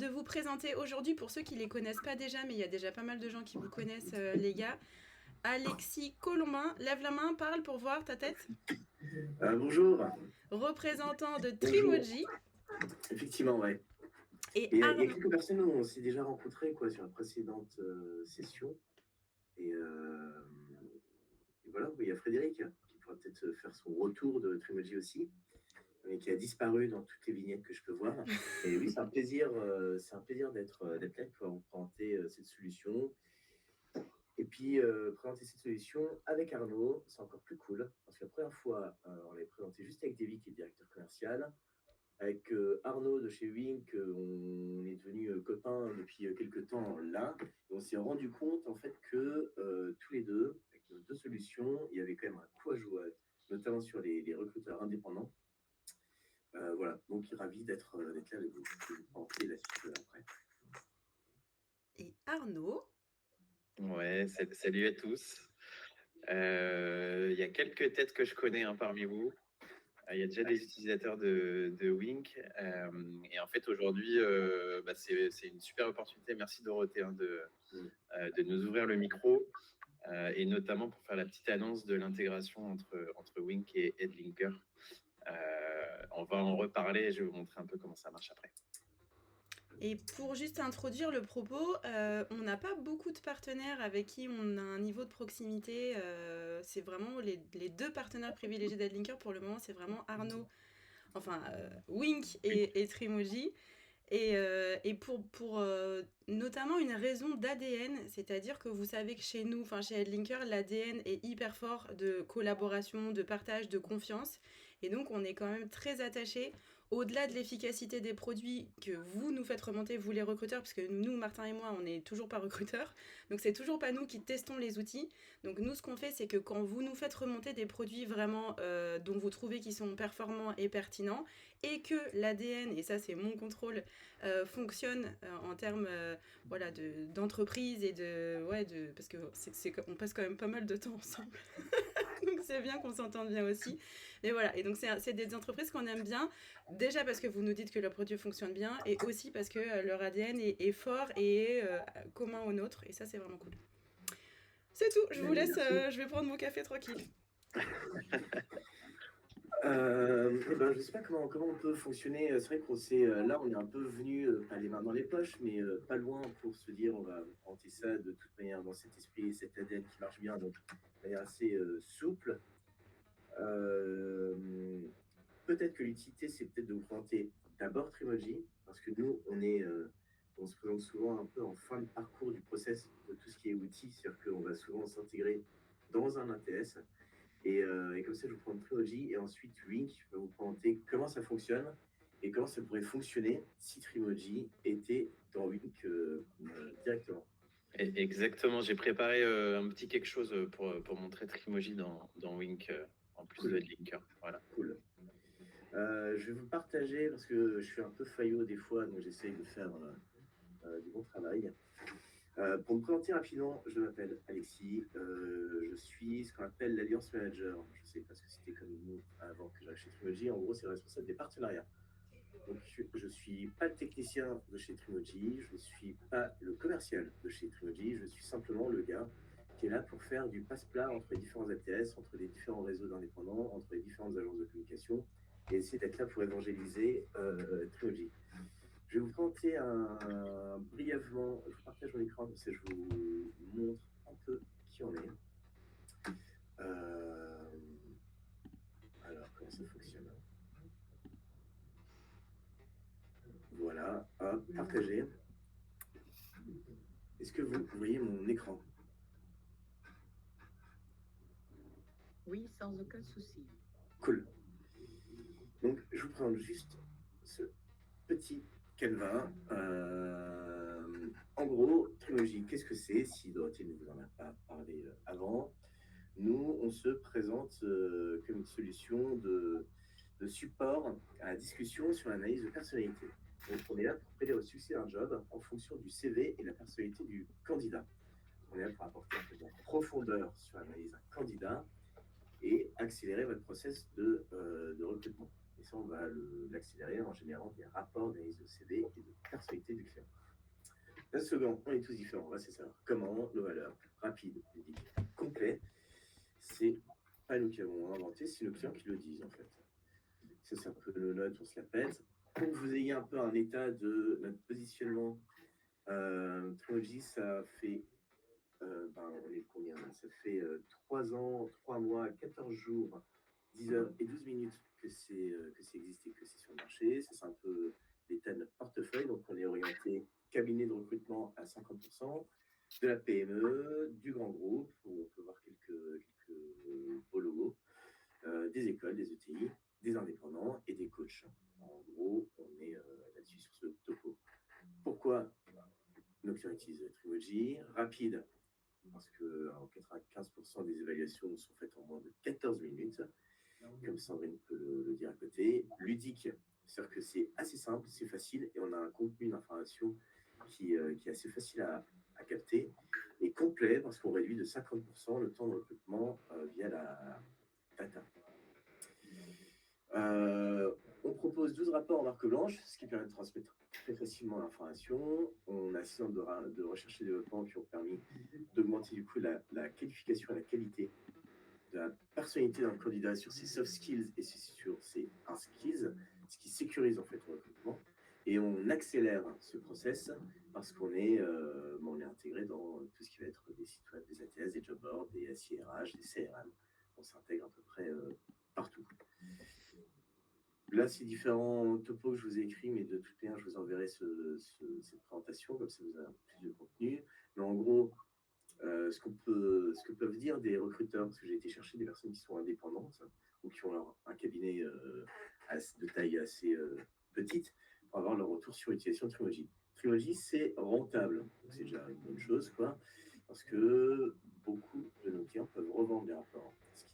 de vous présenter aujourd'hui pour ceux qui ne les connaissent pas déjà, mais il y a déjà pas mal de gens qui vous connaissent, les gars. Alexis Colombin, lève la main, parle pour voir ta tête. Bonjour. Représentant de Bonjour. Trimoji. Effectivement, ouais. Et Et il y a Arnaud. quelques personnes où on s'est déjà rencontrés quoi, sur la précédente session. Et, euh, et voilà, il y a Frédéric qui pourra peut-être faire son retour de Trimoji aussi, mais qui a disparu dans toutes les vignettes que je peux voir. Et oui, c'est un plaisir d'être là, de pouvoir vous présenter cette solution. Et puis, présenter cette solution avec Arnaud, c'est encore plus cool, parce que la première fois, on l'avait présenté juste avec Davy, qui est directeur commercial. Avec Arnaud de chez Wink, on est devenus copains depuis quelques temps là. Et on s'est rendu compte en fait que tous les deux, avec nos deux solutions, il y avait quand même un coup à jouer, notamment sur les recruteurs indépendants. Voilà, donc ravi d'être là avec vous. Je vais vous présenter la suite après. Et Arnaud. Ouais, salut à tous. Il y a quelques têtes que je connais parmi vous. Il y a déjà des utilisateurs de Wink. Et en fait, aujourd'hui, c'est une super opportunité. Merci Dorothée de nous ouvrir le micro. Et notamment pour faire la petite annonce de l'intégration entre Wink et Headlinker. On va en reparler et je vais vous montrer un peu comment ça marche après. Et pour juste introduire le propos, on n'a pas beaucoup de partenaires avec qui on a un niveau de proximité. C'est vraiment les deux partenaires privilégiés d'Adlinker pour le moment, c'est vraiment Arnaud, enfin Wink et Trimoji. Et pour notamment une raison d'ADN, c'est-à-dire que vous savez que chez nous, enfin chez Headlinker, l'ADN est hyper fort de collaboration, de partage, de confiance. Et donc on est quand même très attachés, au-delà de l'efficacité des produits que vous nous faites remonter, vous les recruteurs, parce que nous, Martin et moi, on n'est toujours pas recruteurs. Donc c'est toujours pas nous qui testons les outils. Donc nous, ce qu'on fait, c'est que quand vous nous faites remonter des produits vraiment dont vous trouvez qu'ils sont performants et pertinents, et que l'ADN, et ça c'est mon contrôle, fonctionne en termes voilà, d'entreprise et parce que on passe quand même pas mal de temps ensemble. Donc c'est bien qu'on s'entende bien aussi. Mais voilà, et donc c'est des entreprises qu'on aime bien, déjà parce que vous nous dites que leur produit fonctionne bien, et aussi parce que leur ADN est fort et est commun au nôtre, et ça c'est vraiment cool. C'est tout, je vous laisse, je vais prendre mon café tranquille. Je ne sais pas comment on peut fonctionner. C'est vrai qu'on s'est là, on est un peu venu, pas les mains dans les poches, mais pas loin pour se dire on va tenter ça de toute manière dans cet esprit, cet ADN qui marche bien, donc de manière assez souple. Peut-être que l'utilité, c'est peut-être de vous présenter d'abord Trimoji, parce que nous, on se présente souvent un peu en fin de parcours du process de tout ce qui est outils, c'est-à-dire qu'on va souvent s'intégrer dans un ATS. Et comme ça, je vous présente Trimoji et ensuite Wink va vous présenter comment ça fonctionne et comment ça pourrait fonctionner si Trimoji était dans Wink directement. Exactement, j'ai préparé un petit quelque chose pour montrer Trimoji dans Wink en plus de Headlinker. Voilà. Cool. Je vais vous partager parce que je suis un peu faillot des fois, donc j'essaye de faire du bon travail. Pour me présenter rapidement, je m'appelle Alexis, je suis ce qu'on appelle l'Alliance Manager. Je ne sais pas ce que c'était comme nous avant que j'arrive chez Trimoji. En gros, c'est le responsable des partenariats. Donc, je ne suis pas le technicien de chez Trimoji, je ne suis pas le commercial de chez Trimoji, je suis simplement le gars qui est là pour faire du passe-plat entre les différents ATS, entre les différents réseaux d'indépendants, entre les différentes agences de communication, et essayer d'être là pour évangéliser Trimoji. Je vais vous présenter brièvement, je partage mon écran, comme ça je vous montre un peu qui on est. Alors, comment ça fonctionne? Voilà, hop, partager. Est-ce que vous voyez mon écran? Oui, sans aucun souci. Cool. Donc, je vous présente juste ce petit canevas. En gros, Trimoji, qu'est-ce que c'est? Si Dorothée ne vous en a pas parlé avant, nous, on se présente comme une solution de support à la discussion sur l'analyse de personnalité. Donc, on est là pour prédire le succès d'un job en fonction du CV et de la personnalité du candidat. On est là pour apporter un peu de profondeur sur l'analyse d'un candidat et accélérer votre process de recrutement. Et ça, on va l'accélérer en générant des rapports d'analyse de CV et de personnalité du client. Le slogan, on est tous différents, ouais, c'est ça. Comment nos valeurs, rapide, ludique, complet, c'est pas nous qui avons inventé, c'est nos clients qui le disent en fait. Ça, c'est un peu le note, on se la pète. Pour que vous ayez un peu un état de notre positionnement, Trilogy, ça fait, on est combien là? Ça fait 3 ans, 3 mois, 14 jours, 10 heures et 12 minutes que c'est existé, que c'est sur le marché. Ça, c'est un peu l'état de notre portefeuille. Donc, on est orienté cabinet de recrutement à 50%, de la PME, du grand groupe, où on peut voir quelques beaux logos, des écoles, des ETI, des indépendants et des coachs. En gros, on est là-dessus sur ce topo. Pourquoi nos clients utilisent Trilogy? Rapide, parce que 95% des évaluations sont faites en moins de 14 minutes, comme Sandrine peut le dire à côté. Ludique, c'est-à-dire que c'est assez simple, c'est facile, et on a un contenu d'information qui est assez facile à capter, et complet, parce qu'on réduit de 50% le temps de recrutement via la data. On propose 12 rapports en marque blanche, ce qui permet de transmettre très facilement l'information. On a 6 ans de recherche et développement qui ont permis d'augmenter du coup la qualification et la qualité de la personnalité d'un candidat sur ses soft skills et sur ses hard skills, ce qui sécurise en fait le recrutement. Et on accélère ce process parce qu'on est intégré dans tout ce qui va être des sites web, des ATS, des job boards, des SIRH, des CRM. On s'intègre à peu près partout. Là, c'est différents topos que je vous ai écrits, mais de toute manière, je vous enverrai cette présentation, comme ça vous avez un peu plus de contenu. Mais en gros, ce que peuvent dire des recruteurs, parce que j'ai été chercher des personnes qui sont indépendantes ou qui ont un cabinet de taille assez petite pour avoir leur retour sur l'utilisation de Trilogy. Trilogy, c'est rentable, c'est déjà une bonne chose, quoi, parce que beaucoup de nos clients peuvent revendre des rapports, ce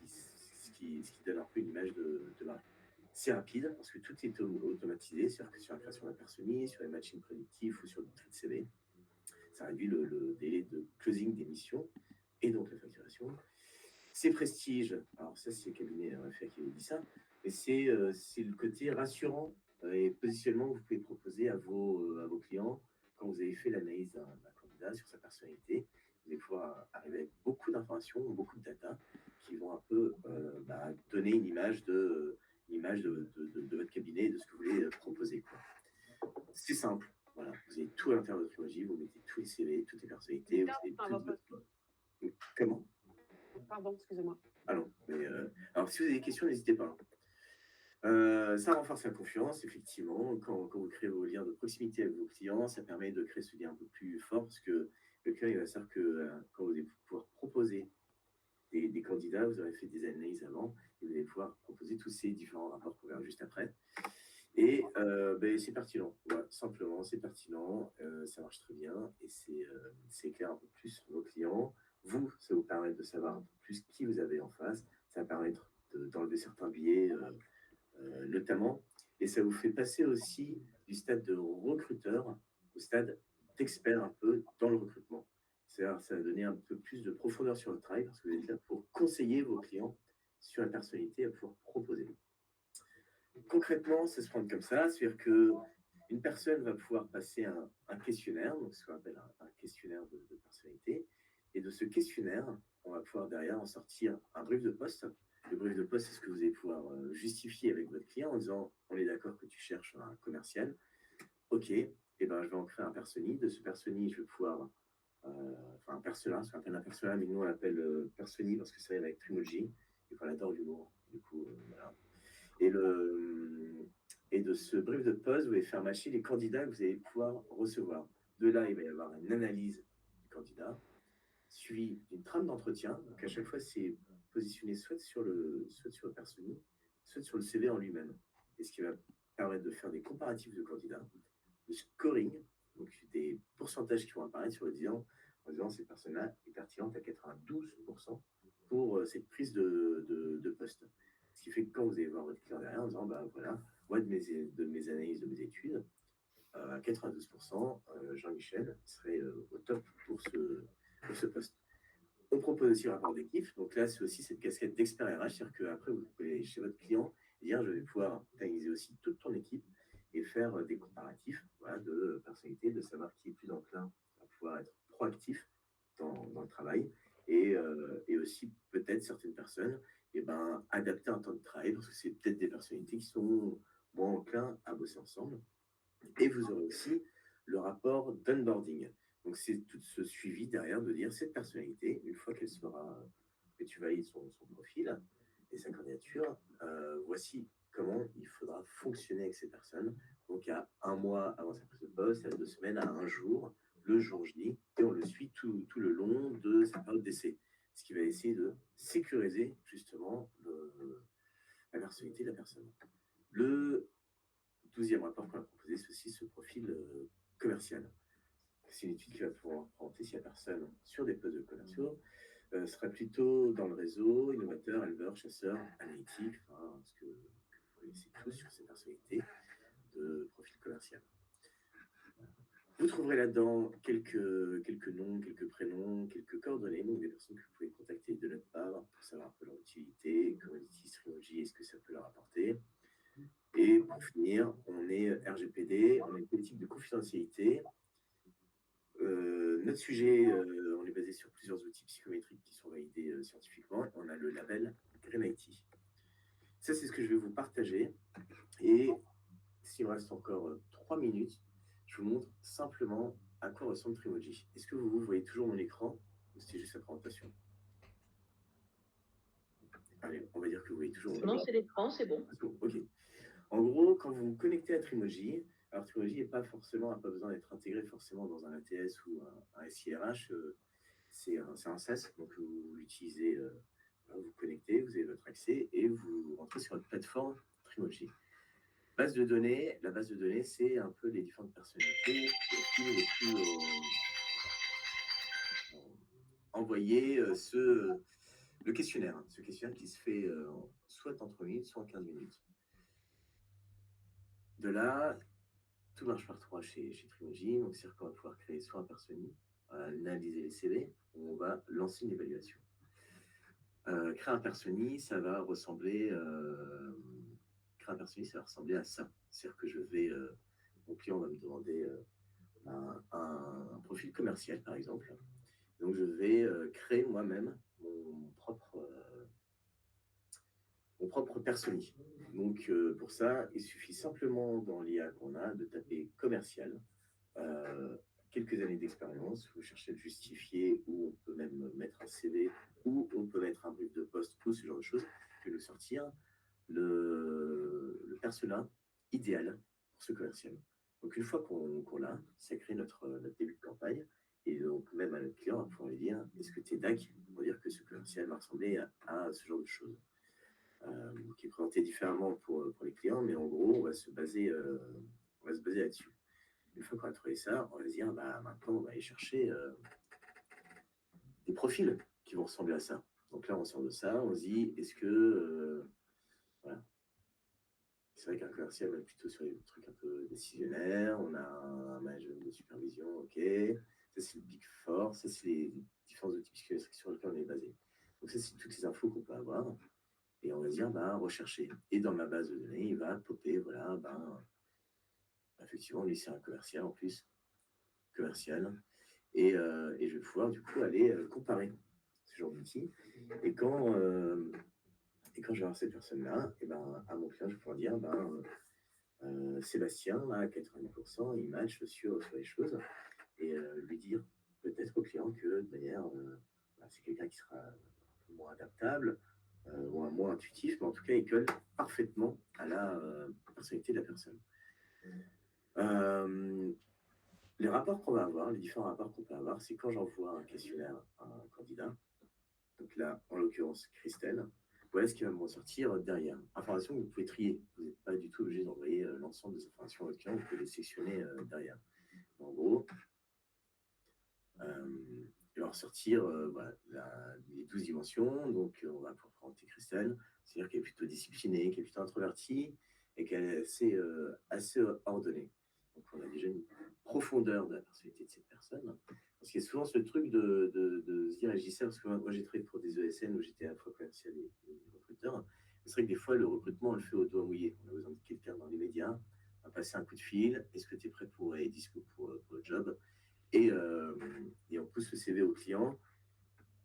qui donne un peu une image de marque. C'est rapide parce que tout est automatisé, c'est-à-dire que sur la création d'un personnage, sur les matchings prédictifs ou sur le tri de CV, ça réduit le délai de closing des missions et donc la facturation. C'est prestige, alors ça c'est le cabinet RFA qui avait dit ça, mais c'est le côté rassurant et positionnement que vous pouvez proposer à vos clients quand vous avez fait l'analyse d'un candidat sur sa personnalité. Vous allez pouvoir arriver avec beaucoup d'informations, beaucoup de data qui vont un peu donner une image de votre cabinet et de ce que vous voulez proposer, quoi. C'est simple. Voilà, vous avez tout à l'intérieur de Trilogy, vous mettez tous les CV, toutes les personnalités, vous avez tout votre... Comment? Pardon, excusez-moi. Alors, alors, si vous avez des questions, n'hésitez pas. Ça renforce la confiance, effectivement. Quand vous créez vos liens de proximité avec vos clients, ça permet de créer ce lien un peu plus fort, parce que le client, il va savoir que quand vous allez pouvoir proposer des candidats, vous aurez fait des analyses avant, et vous allez pouvoir proposer tous ces différents rapports qu'on verra juste après. Et c'est pertinent, voilà, simplement, c'est pertinent, ça marche très bien, et c'est éclaire un peu plus vos clients. Vous, ça vous permet de savoir un peu plus qui vous avez en face, ça va permettre d'enlever certains biais, notamment, et ça vous fait passer aussi du stade de recruteur au stade d'expert un peu dans le recrutement. C'est-à-dire, ça va donner un peu plus de profondeur sur le travail, parce que vous êtes là pour conseiller vos clients sur la personnalité à pouvoir proposer. Concrètement, ça se prend comme ça, c'est-à-dire qu'une personne va pouvoir passer un questionnaire, donc ce qu'on appelle un questionnaire de personnalité, et de ce questionnaire, on va pouvoir derrière en sortir un brief de poste. Le brief de poste, c'est ce que vous allez pouvoir justifier avec votre client en disant on est d'accord que tu cherches un commercial, ok, et ben, je vais en créer un personnage. De ce personnage, je vais pouvoir, un persona, ce qu'on appelle un persona, mais nous on l'appelle personnage parce que ça vient avec Trilogy, et qu'on adore l'humour, du coup, voilà. Et de ce brief de poste, vous allez faire matcher les candidats que vous allez pouvoir recevoir. De là, il va y avoir une analyse du candidat, suivie d'une trame d'entretien. Donc à chaque fois, c'est positionné soit sur le personnage, soit sur le CV en lui-même. Et ce qui va permettre de faire des comparatifs de candidats, de scoring, donc des pourcentages qui vont apparaître sur le disant, en disant cette personne-là est pertinente à 92% pour cette prise de poste. Ce qui fait que quand vous allez voir votre client derrière en disant, voilà, moi de mes analyses, de mes études, à 92%, Jean-Michel serait au top pour ce poste. On propose aussi un rapport d'équipe. Donc là, c'est aussi cette casquette d'expert RH, c'est-à-dire qu'après, vous pouvez aller chez votre client et dire, je vais pouvoir analyser aussi toute ton équipe et faire des comparatifs, voilà, de personnes personnalité, de savoir qui est plus enclin à pouvoir être proactif dans le travail et aussi peut-être certaines personnes adapter un temps de travail parce que c'est peut-être des personnalités qui sont moins enclins à bosser ensemble. Et vous aurez aussi le rapport d'onboarding. Donc, c'est tout ce suivi derrière de dire cette personnalité, une fois qu'elle sera, que tu valides son profil et sa candidature, voici comment il faudra fonctionner avec ces personnes. Donc, à un mois avant sa prise de poste, à 2 semaines, à un jour, le jour J, et on le suit tout le long de sa période d'essai. Ce qui va essayer de sécuriser justement la personnalité de la personne. Le 12e rapport qu'on a proposé, c'est aussi ce profil commercial. C'est une étude qui va pouvoir présenter si la personne sur des postes de commerciaux serait plutôt dans le réseau, innovateur, éleveur, chasseur, analytique, enfin, ce que vous connaissez tous sur ces personnalités de profil commercial. Vous trouverez là-dedans quelques noms, quelques prénoms, quelques coordonnées, donc des personnes que vous pouvez contacter de notre part pour savoir un peu leur utilité, Commodity, Streamoji, est-ce que ça peut leur apporter. Et pour finir, on est RGPD, on a une politique de confidentialité. Notre sujet, on est basé sur plusieurs outils psychométriques qui sont validés scientifiquement. On a le label Green IT. Ça, c'est ce que je vais vous partager. Et s'il me reste encore 3 minutes, je vous montre simplement à quoi ressemble Trimoji. Est-ce que vous voyez toujours mon écran ou c'était juste la présentation? Allez, on va dire que vous voyez toujours. Non, c'est l'écran, c'est bon. Ok. En gros, quand vous vous connectez à Trimoji, alors Trimoji n'a pas besoin d'être intégré forcément dans un ATS ou un SIRH, c'est un SaaS, donc vous l'utilisez, vous vous connectez, vous avez votre accès et vous rentrez sur votre plateforme Trimoji. Base de données, la base de données, c'est un peu les différentes personnalités les plus envoyer le questionnaire, ce questionnaire qui se fait soit en 3 minutes, soit en 15 minutes. De là, tout marche par 3 chez Trimoji, donc c'est-à-dire qu'on va pouvoir créer soit un personnage, analyser les CV, ou on va lancer une évaluation. Créer un personnage, ça va ressembler à ça. C'est-à-dire que mon client va me demander un profil commercial, par exemple. Donc, je vais créer moi-même mon propre personnage. Donc, pour ça, il suffit simplement dans l'IA qu'on a de taper commercial, quelques années d'expérience, vous cherchez à le justifier, ou on peut même mettre un CV, ou on peut mettre un brief de poste, ou ce genre de choses, que nous sortir le persona idéal pour ce commercial. Donc, une fois qu'on l'a, ça crée notre début de campagne. Et donc, même à notre client, on va pouvoir lui dire est-ce que tu es DAC pour dire que ce commercial va ressembler à ce genre de choses, qui est présenté différemment pour les clients, mais en gros, on va se baser là-dessus. Une fois qu'on a trouvé ça, on va se dire maintenant, on va aller chercher des profils qui vont ressembler à ça. Donc là, on sort de ça, on se dit est-ce que. Voilà. C'est vrai qu'un commercial va plutôt sur des trucs un peu décisionnaires. On a un management de supervision, ok. Ça, c'est le Big Four. Ça, c'est les différents outils psychométriques sur lesquels on est basé. Donc, ça, c'est toutes les infos qu'on peut avoir. Et on va dire, rechercher. Et dans ma base de données, il va popper, voilà, effectivement, lui, c'est un commercial en plus. Commercial. Et je vais pouvoir, du coup, aller comparer ce genre d'outils. Et quand je vais avoir cette personne-là, à mon client, je vais pouvoir dire, Sébastien, à 90%, il match sur les choses, et lui dire peut-être au client que de manière, c'est quelqu'un qui sera un peu moins adaptable, ou moins intuitif, mais en tout cas, il colle parfaitement à la personnalité de la personne. Les rapports qu'on va avoir, les différents rapports qu'on peut avoir, c'est quand j'envoie un questionnaire à un candidat. Donc là, en l'occurrence, Christelle, voilà ce qui va me ressortir derrière. Informations que vous pouvez trier. Vous n'êtes pas du tout obligé d'envoyer l'ensemble des informations à votre client, vous pouvez les sectionner derrière. En gros, il va ressortir les 12 dimensions. Donc, on va pouvoir présenter Christelle, c'est-à-dire qu'elle est plutôt disciplinée, qu'elle est plutôt introvertie et qu'elle est assez ordonnée. Donc, on a déjà une profondeur de la personnalité de cette personne. Parce qu'il y a souvent ce truc de se dire, et je dis ça parce que moi j'ai travaillé pour des ESN où j'étais à la fois commercial et recruteur. C'est vrai que des fois, le recrutement, on le fait au doigt mouillé. On a besoin de quelqu'un dans les médias, un passer un coup de fil. Est-ce que tu es prêt pour et dispo pour le job? Et on pousse le CV au client.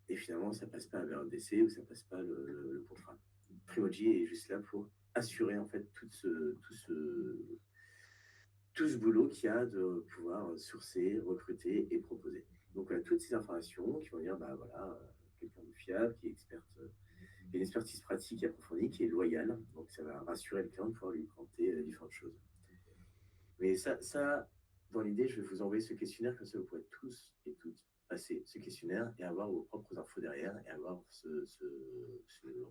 Et finalement, ça passe pas la période d'essai ou ça passe pas le contrat. Primoji est juste là pour assurer en fait tout ce boulot qu'il y a de pouvoir sourcer, recruter et proposer. Donc, on a toutes ces informations qui vont dire, bah voilà, quelqu'un de fiable, qui est experte, qui a une expertise pratique et approfondie, qui est loyal. Donc, ça va rassurer le client de pouvoir lui présenter différentes choses. Mais ça, dans l'idée, je vais vous envoyer ce questionnaire, comme ça vous pourrez tous et toutes passer ce questionnaire et avoir vos propres infos derrière et avoir ce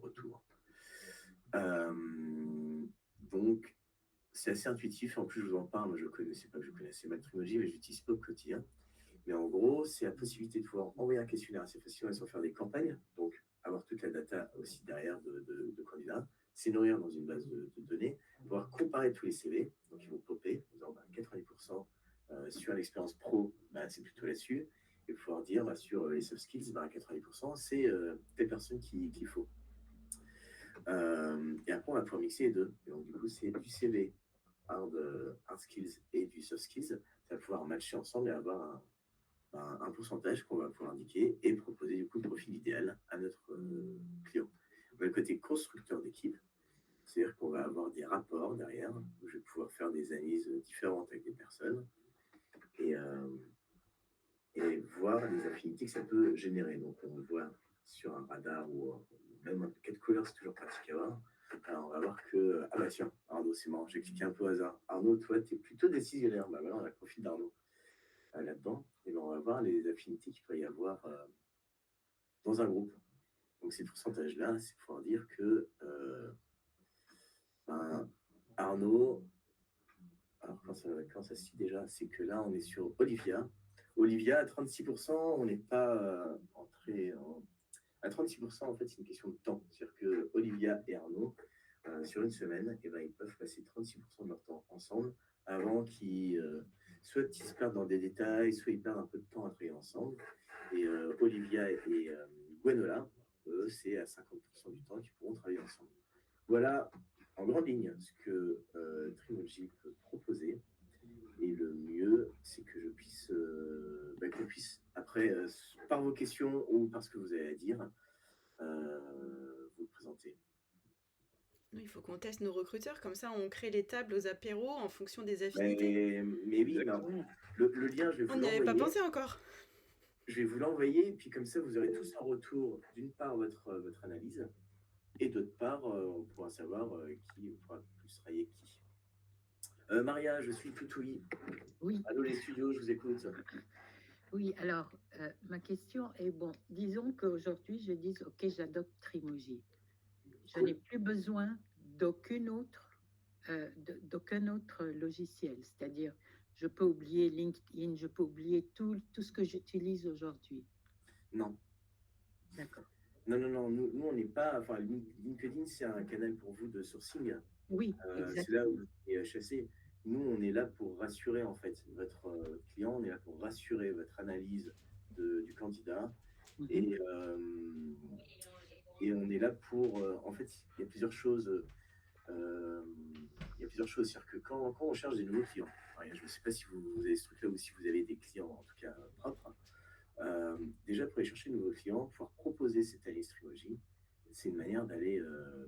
retour. Donc, c'est assez intuitif. En plus, je vous en parle. Moi, je connaissais pas, je connaissais mal Trimoji, mais je l'utilise pas au quotidien. Mais en gros, c'est la possibilité de pouvoir envoyer un questionnaire assez facilement sans faire des campagnes. Donc, avoir toute la data aussi derrière de candidats, c'est nourrir dans une base de données, pouvoir comparer tous les CV. Donc, ils vont popper, en disant 90% sur l'expérience pro, c'est plutôt là-dessus. Et pouvoir dire sur les soft skills, 90%, c'est telle personne qu'il faut. Et après, on va pouvoir mixer les deux. Et donc, du coup, c'est du CV hard skills et du soft skills. Ça va pouvoir matcher ensemble et avoir un pourcentage qu'on va pouvoir indiquer et proposer du coup le profil idéal à notre client. On a le côté constructeur d'équipe, c'est-à-dire qu'on va avoir des rapports derrière, où je vais pouvoir faire des analyses différentes avec des personnes et voir les affinités que ça peut générer. Donc on le voit sur un radar ou même un cas de couleur, c'est toujours pratique à voir. Alors on va voir que, ah bah tiens, Arnaud, c'est marrant, j'ai cliqué un peu au hasard. Arnaud, toi, tu es plutôt décisionnaire. Bah voilà, on a le profil d'Arnaud là-dedans. Et ben, on va voir les affinités qu'il peut y avoir dans un groupe. Donc ces pourcentages-là, c'est pouvoir dire que Arnaud, alors quand ça se dit déjà, c'est que là on est sur Olivia. Olivia à 36%, on n'est pas entré à 36%, en fait, c'est une question de temps. C'est-à-dire que Olivia et Arnaud, sur une semaine, eh ben, ils peuvent passer 36% de leur temps ensemble avant qu'ils soit ils se perdent dans des détails, soit ils perdent un peu de temps à travailler ensemble. Et Olivia et Gwenola, eux, c'est à 50% du temps qu'ils pourront travailler ensemble. Voilà, en grande ligne, ce que Trimoji peut proposer. Et le mieux, c'est que je puisse, qu'on puisse, après, par vos questions ou par ce que vous avez à dire, vous le présenter. Il faut qu'on teste nos recruteurs, comme ça on crée les tables aux apéros en fonction des affinités. Mais oui, mais le lien, je vais vous On n'y avait pas pensé encore. Je vais vous l'envoyer, puis comme ça, vous aurez tous en retour, d'une part, votre analyse, et d'autre part, on pourra savoir qui pourra plus travailler qui. Maria, je suis tout oui. Oui. Allô les studios, je vous écoute. Oui, alors, ma question est, bon, disons qu'aujourd'hui, je dis, OK, j'adopte Trimoji. Je n'ai plus besoin d'aucun autre logiciel. C'est-à-dire, je peux oublier LinkedIn, je peux oublier tout ce que j'utilise aujourd'hui. Non. D'accord. Non, nous on n'est pas, enfin, LinkedIn, c'est un canal pour vous de sourcing. Oui, exactement. C'est là où vous êtes chassé. Nous, on est là pour rassurer en fait votre client, on est là pour rassurer votre analyse du candidat. Et on est là pour, en fait, il y a plusieurs choses. C'est-à-dire que quand on cherche des nouveaux clients, je ne sais pas si vous avez ce truc-là ou si vous avez des clients en tout cas propres. Déjà, pour aller chercher de nouveaux clients, pouvoir proposer cette analyse Trimoji, c'est une manière d'aller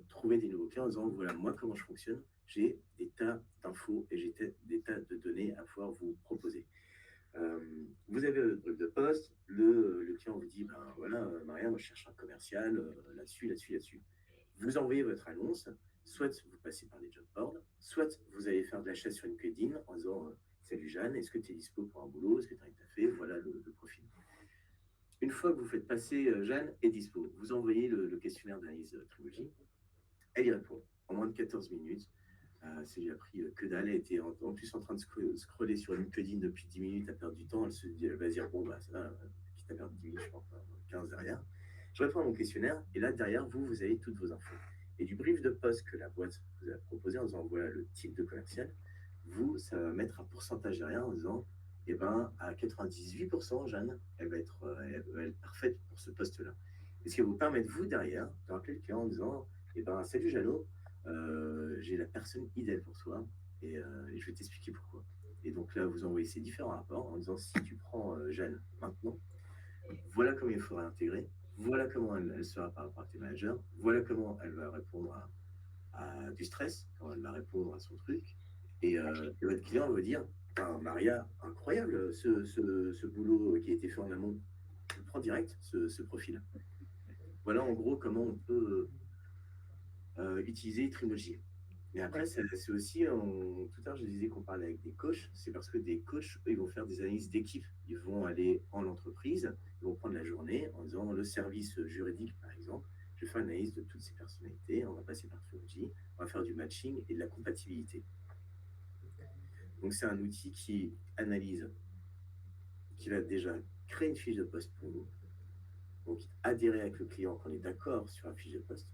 trouver des nouveaux clients en disant voilà, moi, comment je fonctionne, j'ai des tas d'infos et j'ai des tas de données à pouvoir vous proposer. Vous avez le brief de poste, le client vous dit ben voilà, Maria, moi je cherche un commercial là-dessus. Vous envoyez votre annonce, soit vous passez par des job boards, soit vous allez faire de la chasse sur LinkedIn en disant salut Jeanne, est-ce que tu es dispo pour un boulot, est-ce que tu as fait, voilà le profil. Une fois que vous faites passer Jeanne est dispo, vous envoyez le questionnaire d'analyse Trimoji, elle y répond en moins de 14 minutes. C'est déjà pris que dalle, elle était en plus en train de scroller sur LinkedIn depuis 10 minutes, elle perd du temps, elle va se dire bon bah ça va, quitte à perdre 10 minutes, je pense 15 derrière. Je réponds à mon questionnaire et là derrière vous avez toutes vos infos. Et du brief de poste que la boîte vous a proposé en disant voilà le type de commercial, ça va mettre un pourcentage derrière en disant eh ben à 98%, Jeanne, elle va être parfaite pour ce poste-là. Et ce qui va vous permettre vous derrière de rappeler le client en disant eh ben salut Jeannot, j'ai la personne idéale pour toi Et je vais t'expliquer pourquoi. Et donc là, vous envoyez ces différents rapports en disant si tu prends Jeanne maintenant, voilà comment il faudra intégrer, voilà comment elle sera par rapport à tes managers, voilà comment elle va répondre à du stress, comment elle va répondre à son truc. Et votre client va dire ah, Maria, incroyable ce boulot qui a été fait en amont. Je prends direct ce profil. Voilà en gros comment on peut utiliser Trimoji. Mais après, c'est aussi, tout à l'heure, je disais qu'on parlait avec des coachs, c'est parce que des coachs, eux, ils vont faire des analyses d'équipe. Ils vont aller en entreprise, ils vont prendre la journée en disant le service juridique, par exemple, je vais faire une analyse de toutes ces personnalités, on va passer par Trilogy, on va faire du matching et de la compatibilité. Donc, c'est un outil qui analyse, qui va déjà créer une fiche de poste pour nous, donc adhérer avec le client quand on est d'accord sur la fiche de poste,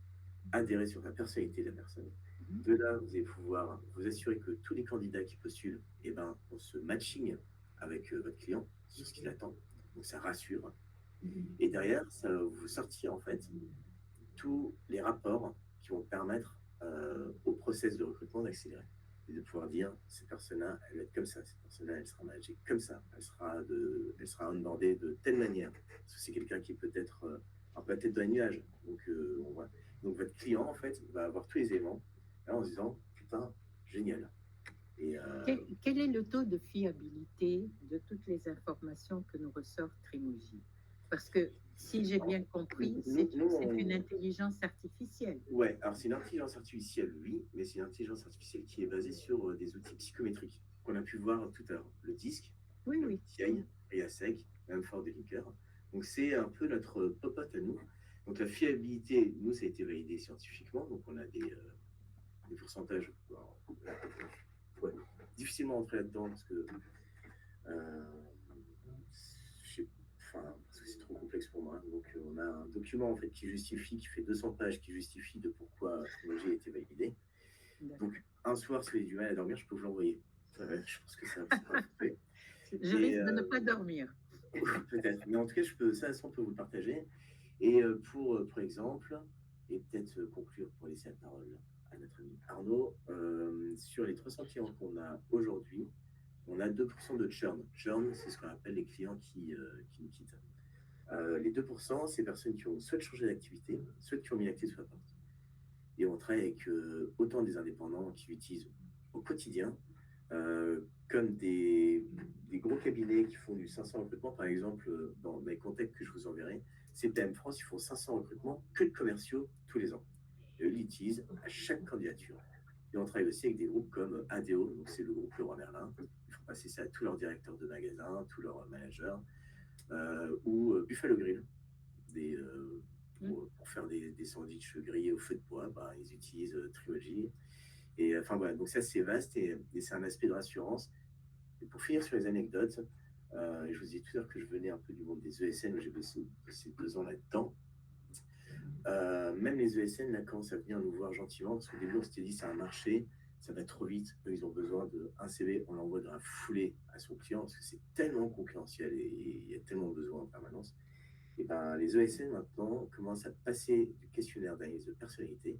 adhérer sur la personnalité de la personne. De là, vous allez pouvoir vous assurer que tous les candidats qui postulent, eh ben, ont ce matching avec votre client sur ce qu'il attend. Donc ça rassure. Et derrière, ça va vous sortir en fait tous les rapports qui vont permettre au process de recrutement d'accélérer. Et de pouvoir dire, cette personne-là, elle va être comme ça, cette personne-là, elle sera managée comme ça, elle sera onboardée de telle manière. Parce que c'est quelqu'un qui est peut-être un peu à tête dans les nuages. Donc votre client, en fait, va avoir tous les éléments là, en se disant, putain, génial. Et Quel est le taux de fiabilité de toutes les informations que nous ressort Trimoji? Parce que si j'ai bien compris, c'est une intelligence artificielle. Ouais, alors c'est une intelligence artificielle, oui, mais c'est une intelligence artificielle qui est basée sur des outils psychométriques qu'on a pu voir tout à l'heure. Le DISC, Oui, le oui. PTI, RIASEC, même Fort Linker. Donc c'est un peu notre popote à nous. Donc la fiabilité, nous, ça a été validé scientifiquement, donc on a des pourcentages. Ouais, difficilement entrer là-dedans parce que parce que c'est trop complexe pour moi. Donc on a un document en fait qui justifie, qui fait 200 pages, qui justifie de pourquoi Trilogy a été validé. Donc un soir, si vous avez du mal à dormir, je peux vous l'envoyer. Je pense que ça sera fait. Je risque de ne pas dormir. Peut-être, mais en tout cas, ça, on peut vous le partager. Et pour exemple, et peut-être conclure pour laisser la parole à notre ami Arnaud, sur les 300 clients qu'on a aujourd'hui, on a 2% de churn. Churn, c'est ce qu'on appelle les clients qui nous quittent. Les 2%, c'est personnes qui ont soit changé d'activité, soit qui ont mis la clé sous la porte. Et on travaille avec autant des indépendants qui l'utilisent au quotidien, comme des gros cabinets qui font du 500 recrutements, par exemple, dans les contacts que je vous enverrai. CPM France, ils font 500 recrutements que de commerciaux tous les ans. Et eux, ils l'utilisent à chaque candidature. Et on travaille aussi avec des groupes comme ADO, donc c'est le groupe Leroy Merlin. Ils font passer ça à tous leurs directeurs de magasins, tous leurs managers, ou Buffalo Grill, pour faire des sandwichs grillés au feu de bois, bah, ils utilisent Trilogy. Et enfin voilà, donc ça c'est vaste et c'est un aspect de rassurance. Et pour finir sur les anecdotes, je vous disais tout à l'heure que je venais un peu du monde des ESN, où j'ai bossé 2 ans là-dedans. Même les ESN là, commencent à venir nous voir gentiment, parce qu'au début on s'était dit c'est un marché, ça va trop vite, eux ils ont besoin d'un CV, on l'envoie dans la foulée à son client, parce que c'est tellement concurrentiel et il y a tellement besoin en permanence. Et ben, les ESN maintenant commencent à passer du questionnaire d'analyse de personnalité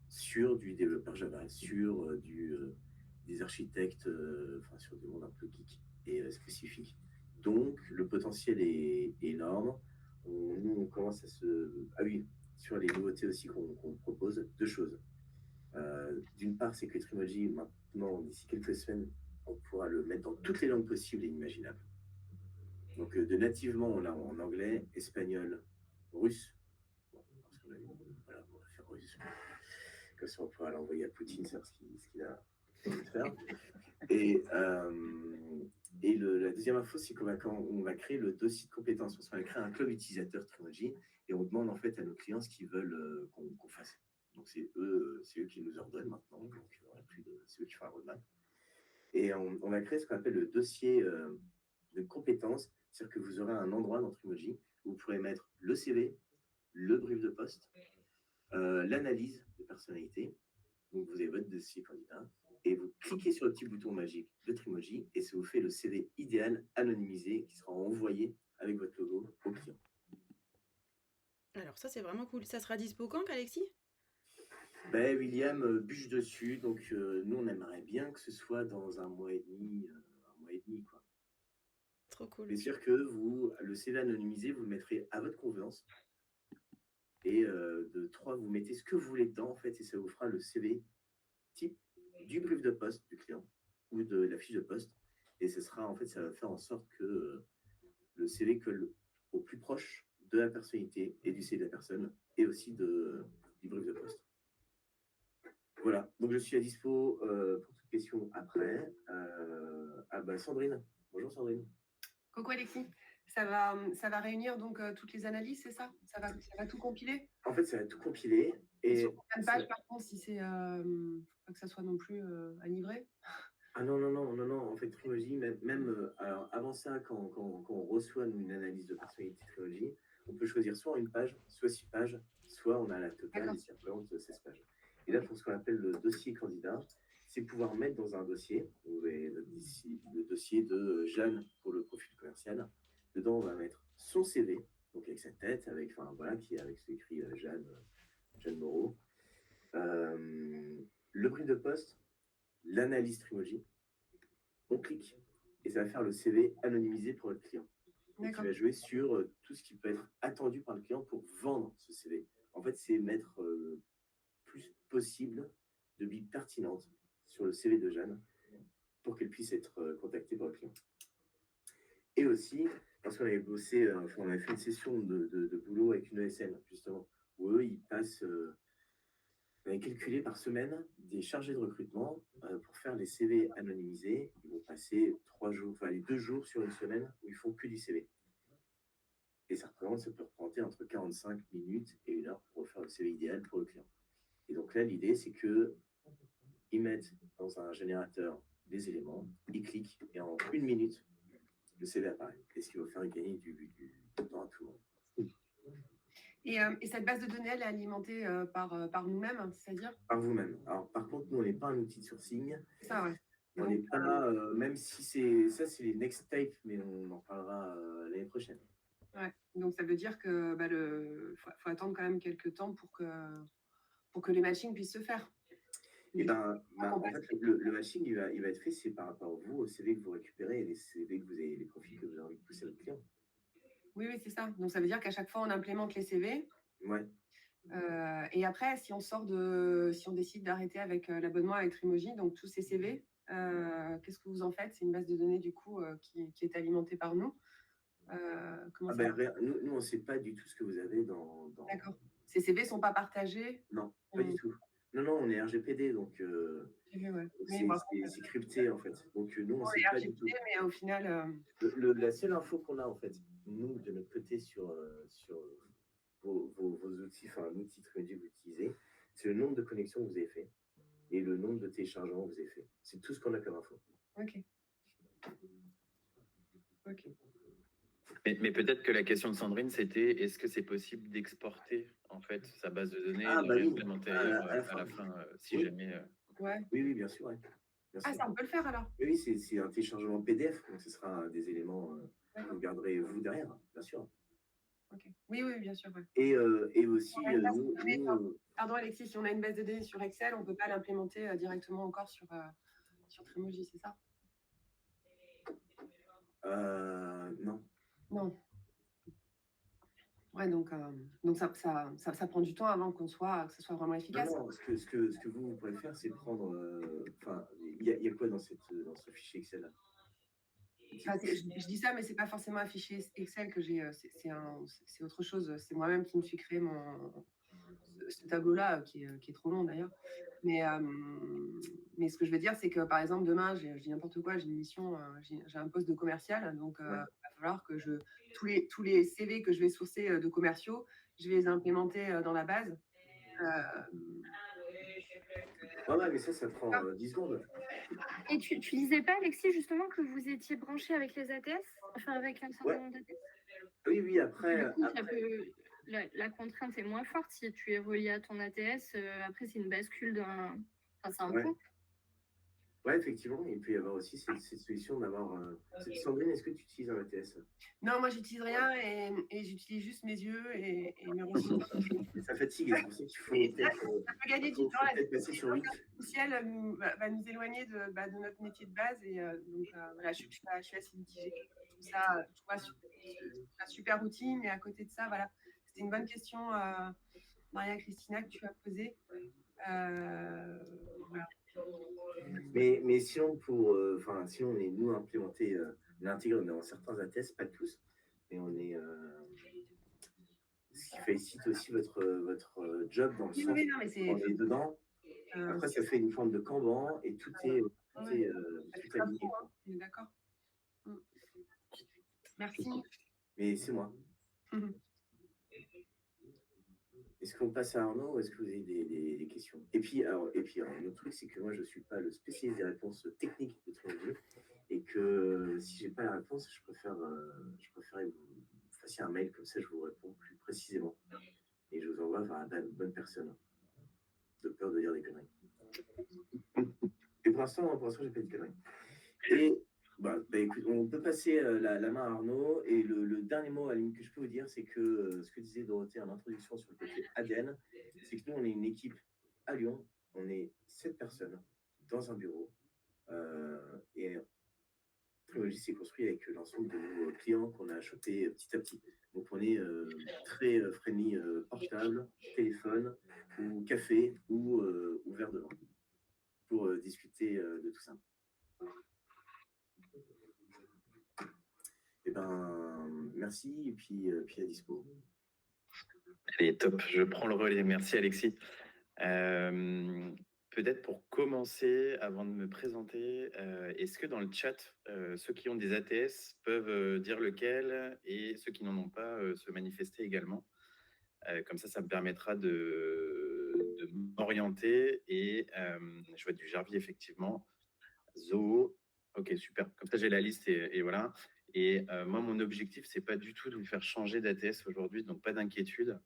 sur du développeur Java, sur des architectes, enfin sur des mondes un peu geeks et spécifiques. Donc le potentiel est énorme. Nous, on commence à se... Ah oui, sur les nouveautés aussi qu'on propose, 2 choses. D'une part, c'est que Trimoji, maintenant, d'ici quelques semaines, on pourra le mettre dans toutes les langues possibles et imaginables. Donc de nativement, on l'a en anglais, espagnol, russe. Bon, parce qu'on voilà, on va faire russe. Comme ça, on pourra l'envoyer à Poutine, savoir ce qu'il a envie de faire. Et la deuxième info, c'est qu'on va créer le dossier de compétences. On va créer un club utilisateur Trilogy et on demande en fait à nos clients ce qu'ils veulent qu'on fasse. Donc c'est eux qui nous ordonnent maintenant. Donc c'est eux qui font la roadmap. Et on va créer ce qu'on appelle le dossier de compétences. C'est-à-dire que vous aurez un endroit dans Trimoji où vous pourrez mettre le CV, le brief de poste, l'analyse de personnalité. Donc vous avez votre dossier candidat et vous cliquez sur le petit bouton magique de Trimoji et ça vous fait le CV idéal anonymisé qui sera envoyé avec votre logo au client. Alors ça, c'est vraiment cool. Ça sera dispo quand, Alexis? Ben, William bûche dessus, donc nous, on aimerait bien que ce soit dans un mois et demi, quoi. Trop cool. C'est sûr que le CV anonymisé, vous le mettrez à votre convenance. Et de 3, vous mettez ce que vous voulez dedans, en fait, et ça vous fera le CV type du brief de poste du client ou de la fiche de poste. Et ce sera, en fait, ça va faire en sorte que le CV colle au plus proche de la personnalité et du CV de la personne et aussi du brief de poste. Voilà, donc je suis à dispo pour toute question après. Sandrine. Bonjour Sandrine. Coucou Alexis. Ça va réunir donc toutes les analyses, c'est ça? Ça va tout compiler? En fait, ça va tout compiler. Et Et sur combien de pages par contre, si c'est faut pas que ça soit non plus à livrer? Ah non, non, non, non, non, en fait, Trilogy, même alors avant ça, quand on reçoit une analyse de personnalité Trilogy, on peut choisir soit une page, soit 6 pages, soit on a la totale D'accord. et ça représente 16 pages. Et là, pour ce qu'on appelle le dossier candidat, c'est pouvoir mettre dans un dossier, vous avez le dossier de Jeanne pour le profil commercial. Dedans, on va mettre son CV, donc avec sa tête, avec, enfin voilà, qui est avec ce écrit Jeanne Moreau. Le brief de poste, l'analyse Trilogy, on clique et ça va faire le CV anonymisé pour votre client. Et qui va jouer sur tout ce qui peut être attendu par le client pour vendre ce CV. En fait, c'est mettre plus possible de billes pertinentes sur le CV de Jeanne pour qu'elle puisse être contactée par le client. Et aussi, parce qu'on avait bossé, on avait fait une session de boulot avec une ESN, justement, où eux, ils passent... on avait calculé par semaine des chargés de recrutement pour faire les CV anonymisés. Ils vont passer 3 jours, enfin les 2 jours sur une semaine où ils font que du CV. Et ça peut représenter entre 45 minutes et 1 heure pour refaire le CV idéal pour le client. Et donc là, l'idée, c'est qu'ils mettent dans un générateur des éléments, ils cliquent et en 1 minute, le CV apparaît. Et ce qui va faire gagner du temps à tout le monde. Et cette base de données, elle est alimentée par nous-mêmes, c'est-à-dire? Par vous-même. Alors, par contre, nous, on n'est pas un outil de sourcing. Ça, ouais. On n'est pas, même si c'est les next tapes, mais on en parlera l'année prochaine. Ouais. Donc ça veut dire que faut attendre quand même quelques temps pour que les matchings puissent se faire. Et en fait, le matching, il va être fait, c'est par rapport à vous, au CV que vous récupérez et les CV que vous avez, les profils que vous avez envie de pousser à votre client. Oui, c'est ça. Donc ça veut dire qu'à chaque fois, on implémente les CV. Ouais. Et après, si on décide d'arrêter avec l'abonnement avec Trimoji, donc tous ces CV, qu'est-ce que vous en faites? C'est une base de données du coup qui est alimentée par nous. Comment ça nous, on ne sait pas du tout ce que vous avez dans... D'accord. Ces CV ne sont pas partagés? Non, pas du tout. Non, on est RGPD, donc c'est crypté en fait. Donc nous, on ne sait pas du tout. Mais au final... La seule info qu'on a en fait, nous, de notre côté, sur vos outils, enfin l'outil Trilogy que vous utilisez, c'est le nombre de connexions que vous avez fait et le nombre de téléchargements que vous avez fait. C'est tout ce qu'on a comme info. Ok. Mais peut-être que la question de Sandrine, c'était est-ce que c'est possible d'exporter en fait sa base de données et de oui. l'implémenter ailleurs à la fin, si oui. jamais. Oui, bien sûr. Ouais. Bien sûr. Ça, on peut le faire alors? Oui, c'est un téléchargement PDF, donc ce sera des éléments que vous garderez vous derrière, bien sûr. Ok. Oui, bien sûr. Ouais. Et aussi, Pardon Alexis, si on a une base de données sur Excel, on ne peut pas l'implémenter directement encore sur Trimoji, c'est ça? Non. Non. Ouais, donc ça prend du temps avant que ce soit vraiment efficace. Non, ce que vous pouvez faire, c'est prendre... il y a quoi dans ce fichier Excel-là? Je dis ça, mais c'est pas forcément un fichier Excel que j'ai. C'est autre chose. C'est moi-même qui me suis créé ce tableau-là, qui est trop long d'ailleurs. Mais ce que je veux dire, c'est que par exemple, demain, je dis n'importe quoi, j'ai une mission, j'ai un poste de commercial. Donc, il va falloir que tous les CV que je vais sourcer de commerciaux, je vais les implémenter dans la base. Mais ça prend 10 secondes. Et tu disais pas, Alexis, justement, que vous étiez branché avec les ATS, enfin avec un certain nombre d'ATS? Oui, après... Du coup, la contrainte est moins forte si tu es relié à ton ATS. Après, c'est une bascule d'un... Enfin, c'est un pont. Ouais, effectivement, il peut y avoir aussi cette solution d'avoir. Sandrine, est-ce que tu utilises un ATS? Non, moi, j'utilise rien et j'utilise juste mes yeux et mes ressources. Et ça fatigue, et c'est pour ça qu'il faut Et ça, peut-être ça peut gagner du faut temps. La peut-être passer sur Wink. artificielle va nous éloigner de notre métier de base. Et donc, voilà, je suis assez mitigée. Je trouve ça, un super outil, mais à côté de ça, voilà, c'était une bonne question, Maria Christina, que tu as posée. Voilà. Mais sinon, sinon, on est nous implémenté, on est intégré dans certains ATS, pas tous, mais on est. Ce qui félicite aussi votre job dans le Oui, sens oui, non, mais où on est dedans. Après, ça fait une forme de Kanban et tout est aligné. Hein, d'accord. Merci. Mais c'est moi. Est-ce qu'on passe à Arnaud ou est-ce que vous avez des questions? Et puis, le truc, c'est que moi, je ne suis pas le spécialiste des réponses techniques de Triangle et que si je n'ai pas la réponse, je préférerais que vous fassiez un mail, comme ça, je vous réponds plus précisément. Et je vous envoie vers la bonne personne, de peur de dire des conneries. Et pour l'instant, je n'ai pas dit de conneries. Et écoute, on peut passer la main à Arnaud. Et le dernier mot, Aline, que je peux vous dire, c'est que ce que disait Dorothée en introduction sur le côté ADN, c'est que nous, on est une équipe à Lyon. On est 7 personnes dans un bureau. Et Trilogy s'est construit avec l'ensemble de nos clients qu'on a chopés petit à petit. Donc, on est très friendly portable, téléphone, ou café, ou verre de vin pour discuter de tout ça. Eh ben, merci et puis à dispo. Allez, top, je prends le relais. Merci Alexis. Peut-être pour commencer, avant de me présenter, est-ce que dans le chat, ceux qui ont des ATS peuvent dire lequel et ceux qui n'en ont pas se manifester également. Comme ça me permettra de m'orienter. Et je vois du Jarvi, effectivement. Zo, ok, super. Comme ça, j'ai la liste et voilà. Et moi, mon objectif, c'est pas du tout de vous faire changer d'ATS aujourd'hui, donc pas d'inquiétude.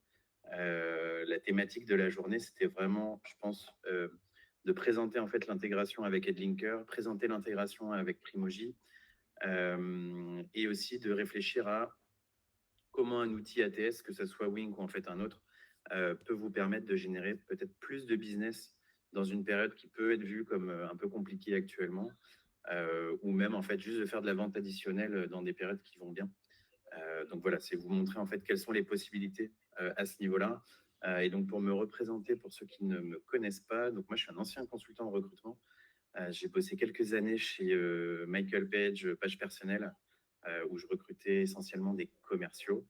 La thématique de la journée, c'était vraiment, je pense, de présenter en fait l'intégration avec Edlinker, présenter l'intégration avec Primoji, et aussi de réfléchir à comment un outil ATS, que ce soit Wink ou en fait un autre, peut vous permettre de générer peut-être plus de business dans une période qui peut être vue comme un peu compliquée actuellement, ou même en fait juste de faire de la vente additionnelle dans des périodes qui vont bien. Donc voilà, c'est vous montrer en fait quelles sont les possibilités à ce niveau-là. Et donc pour me représenter, pour ceux qui ne me connaissent pas, donc moi je suis un ancien consultant en recrutement. J'ai bossé quelques années chez Michael Page, Page Personnel, où je recrutais essentiellement des commerciaux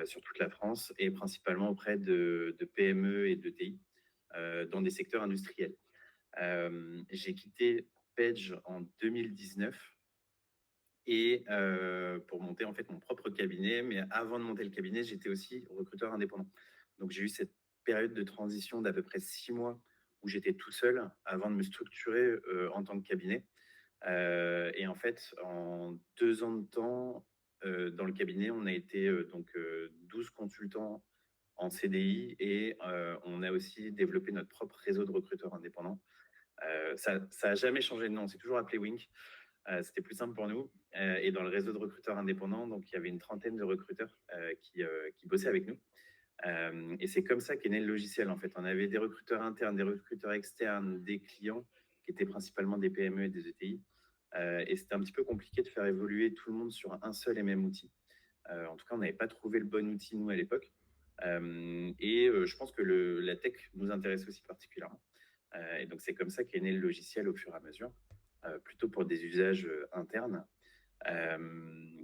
sur toute la France et principalement auprès de PME et de TI dans des secteurs industriels. J'ai quitté Page en 2019 et pour monter en fait mon propre cabinet. Mais avant de monter le cabinet, j'étais aussi recruteur indépendant. Donc j'ai eu cette période de transition d'à peu près 6 mois où j'étais tout seul avant de me structurer en tant que cabinet. Et en fait, en 2 ans de temps, dans le cabinet, on a été 12 consultants en CDI et on a aussi développé notre propre réseau de recruteurs indépendants. Ça n'a jamais changé de nom, c'est toujours appelé Wink. C'était plus simple pour nous. Et dans le réseau de recruteurs indépendants, donc il y avait une trentaine de recruteurs qui bossaient avec nous. Et c'est comme ça qu'est né le logiciel. En fait, on avait des recruteurs internes, des recruteurs externes, des clients qui étaient principalement des PME et des ETI. Et c'était un petit peu compliqué de faire évoluer tout le monde sur un seul et même outil. En tout cas, on n'avait pas trouvé le bon outil, nous, à l'époque. Et je pense que la tech nous intéresse aussi particulièrement. Et donc, c'est comme ça qu'est né le logiciel au fur et à mesure, plutôt pour des usages internes.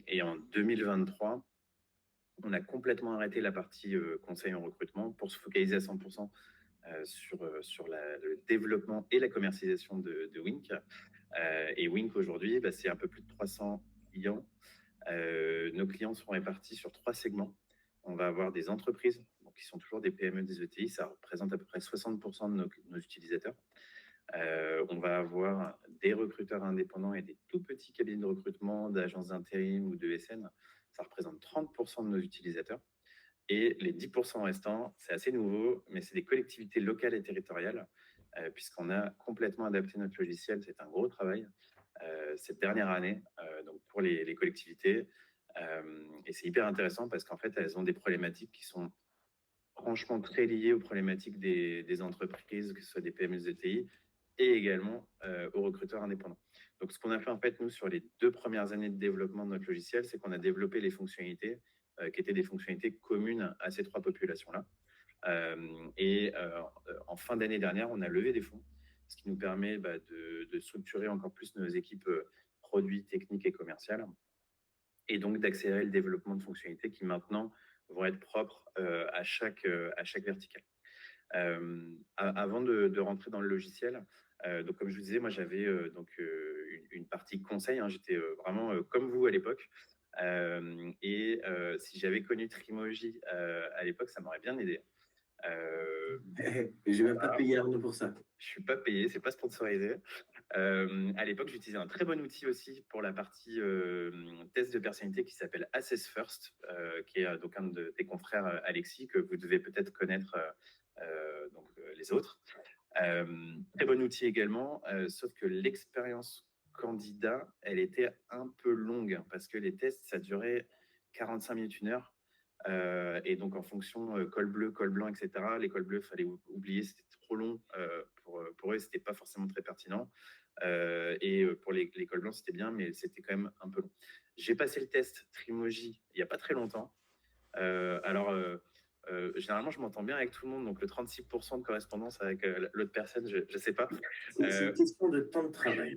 Et en 2023, on a complètement arrêté la partie conseil en recrutement pour se focaliser à 100% sur le développement et la commercialisation de Wink. Et Wink, aujourd'hui, c'est un peu plus de 300 clients. Nos clients sont répartis sur 3 segments. On va avoir des entreprises, donc qui sont toujours des PME, des ETI. Ça représente à peu près 60% de nos utilisateurs. On va avoir des recruteurs indépendants et des tout petits cabinets de recrutement, d'agences d'intérim ou de SN. Ça représente 30% de nos utilisateurs. Et les 10% restants, c'est assez nouveau, mais c'est des collectivités locales et territoriales puisqu'on a complètement adapté notre logiciel. C'est un gros travail cette dernière année, donc pour les collectivités. Et c'est hyper intéressant parce qu'en fait, elles ont des problématiques qui sont franchement très liées aux problématiques des entreprises, que ce soit des PME, des ETI, et également aux recruteurs indépendants. Donc, ce qu'on a fait en fait, nous, sur les 2 premières années de développement de notre logiciel, c'est qu'on a développé les fonctionnalités qui étaient des fonctionnalités communes à ces 3 populations-là. En fin d'année dernière, on a levé des fonds, ce qui nous permet de structurer encore plus nos équipes produits, techniques et commerciales, et donc d'accélérer le développement de fonctionnalités qui maintenant vont être propres à chaque verticale. Avant de rentrer dans le logiciel, donc comme je vous disais, moi j'avais une partie conseil, hein, j'étais vraiment comme vous à l'époque. Si j'avais connu Trimoji à l'époque, ça m'aurait bien aidé. J'ai même pas payé Arnaud pour ça. Je suis pas payé, c'est pas sponsorisé. À l'époque, j'utilisais un très bon outil aussi pour la partie test de personnalité qui s'appelle Assess First, qui est donc un de tes confrères, Alexis, que vous devez peut-être connaître les autres. Très bon outil également, sauf que l'expérience candidat, elle était un peu longue parce que les tests, ça durait 45 minutes, 1 heure. Et donc, en fonction col bleu, col blanc, etc., les cols bleus, il fallait oublier, c'était trop long. Pour eux, c'était pas forcément très pertinent. Pour les cols blancs, c'était bien, mais c'était quand même un peu long. J'ai passé le test Trimoji il n'y a pas très longtemps. Généralement, je m'entends bien avec tout le monde, donc le 36% de correspondance avec l'autre personne, je ne sais pas. C'est une question de temps de travail.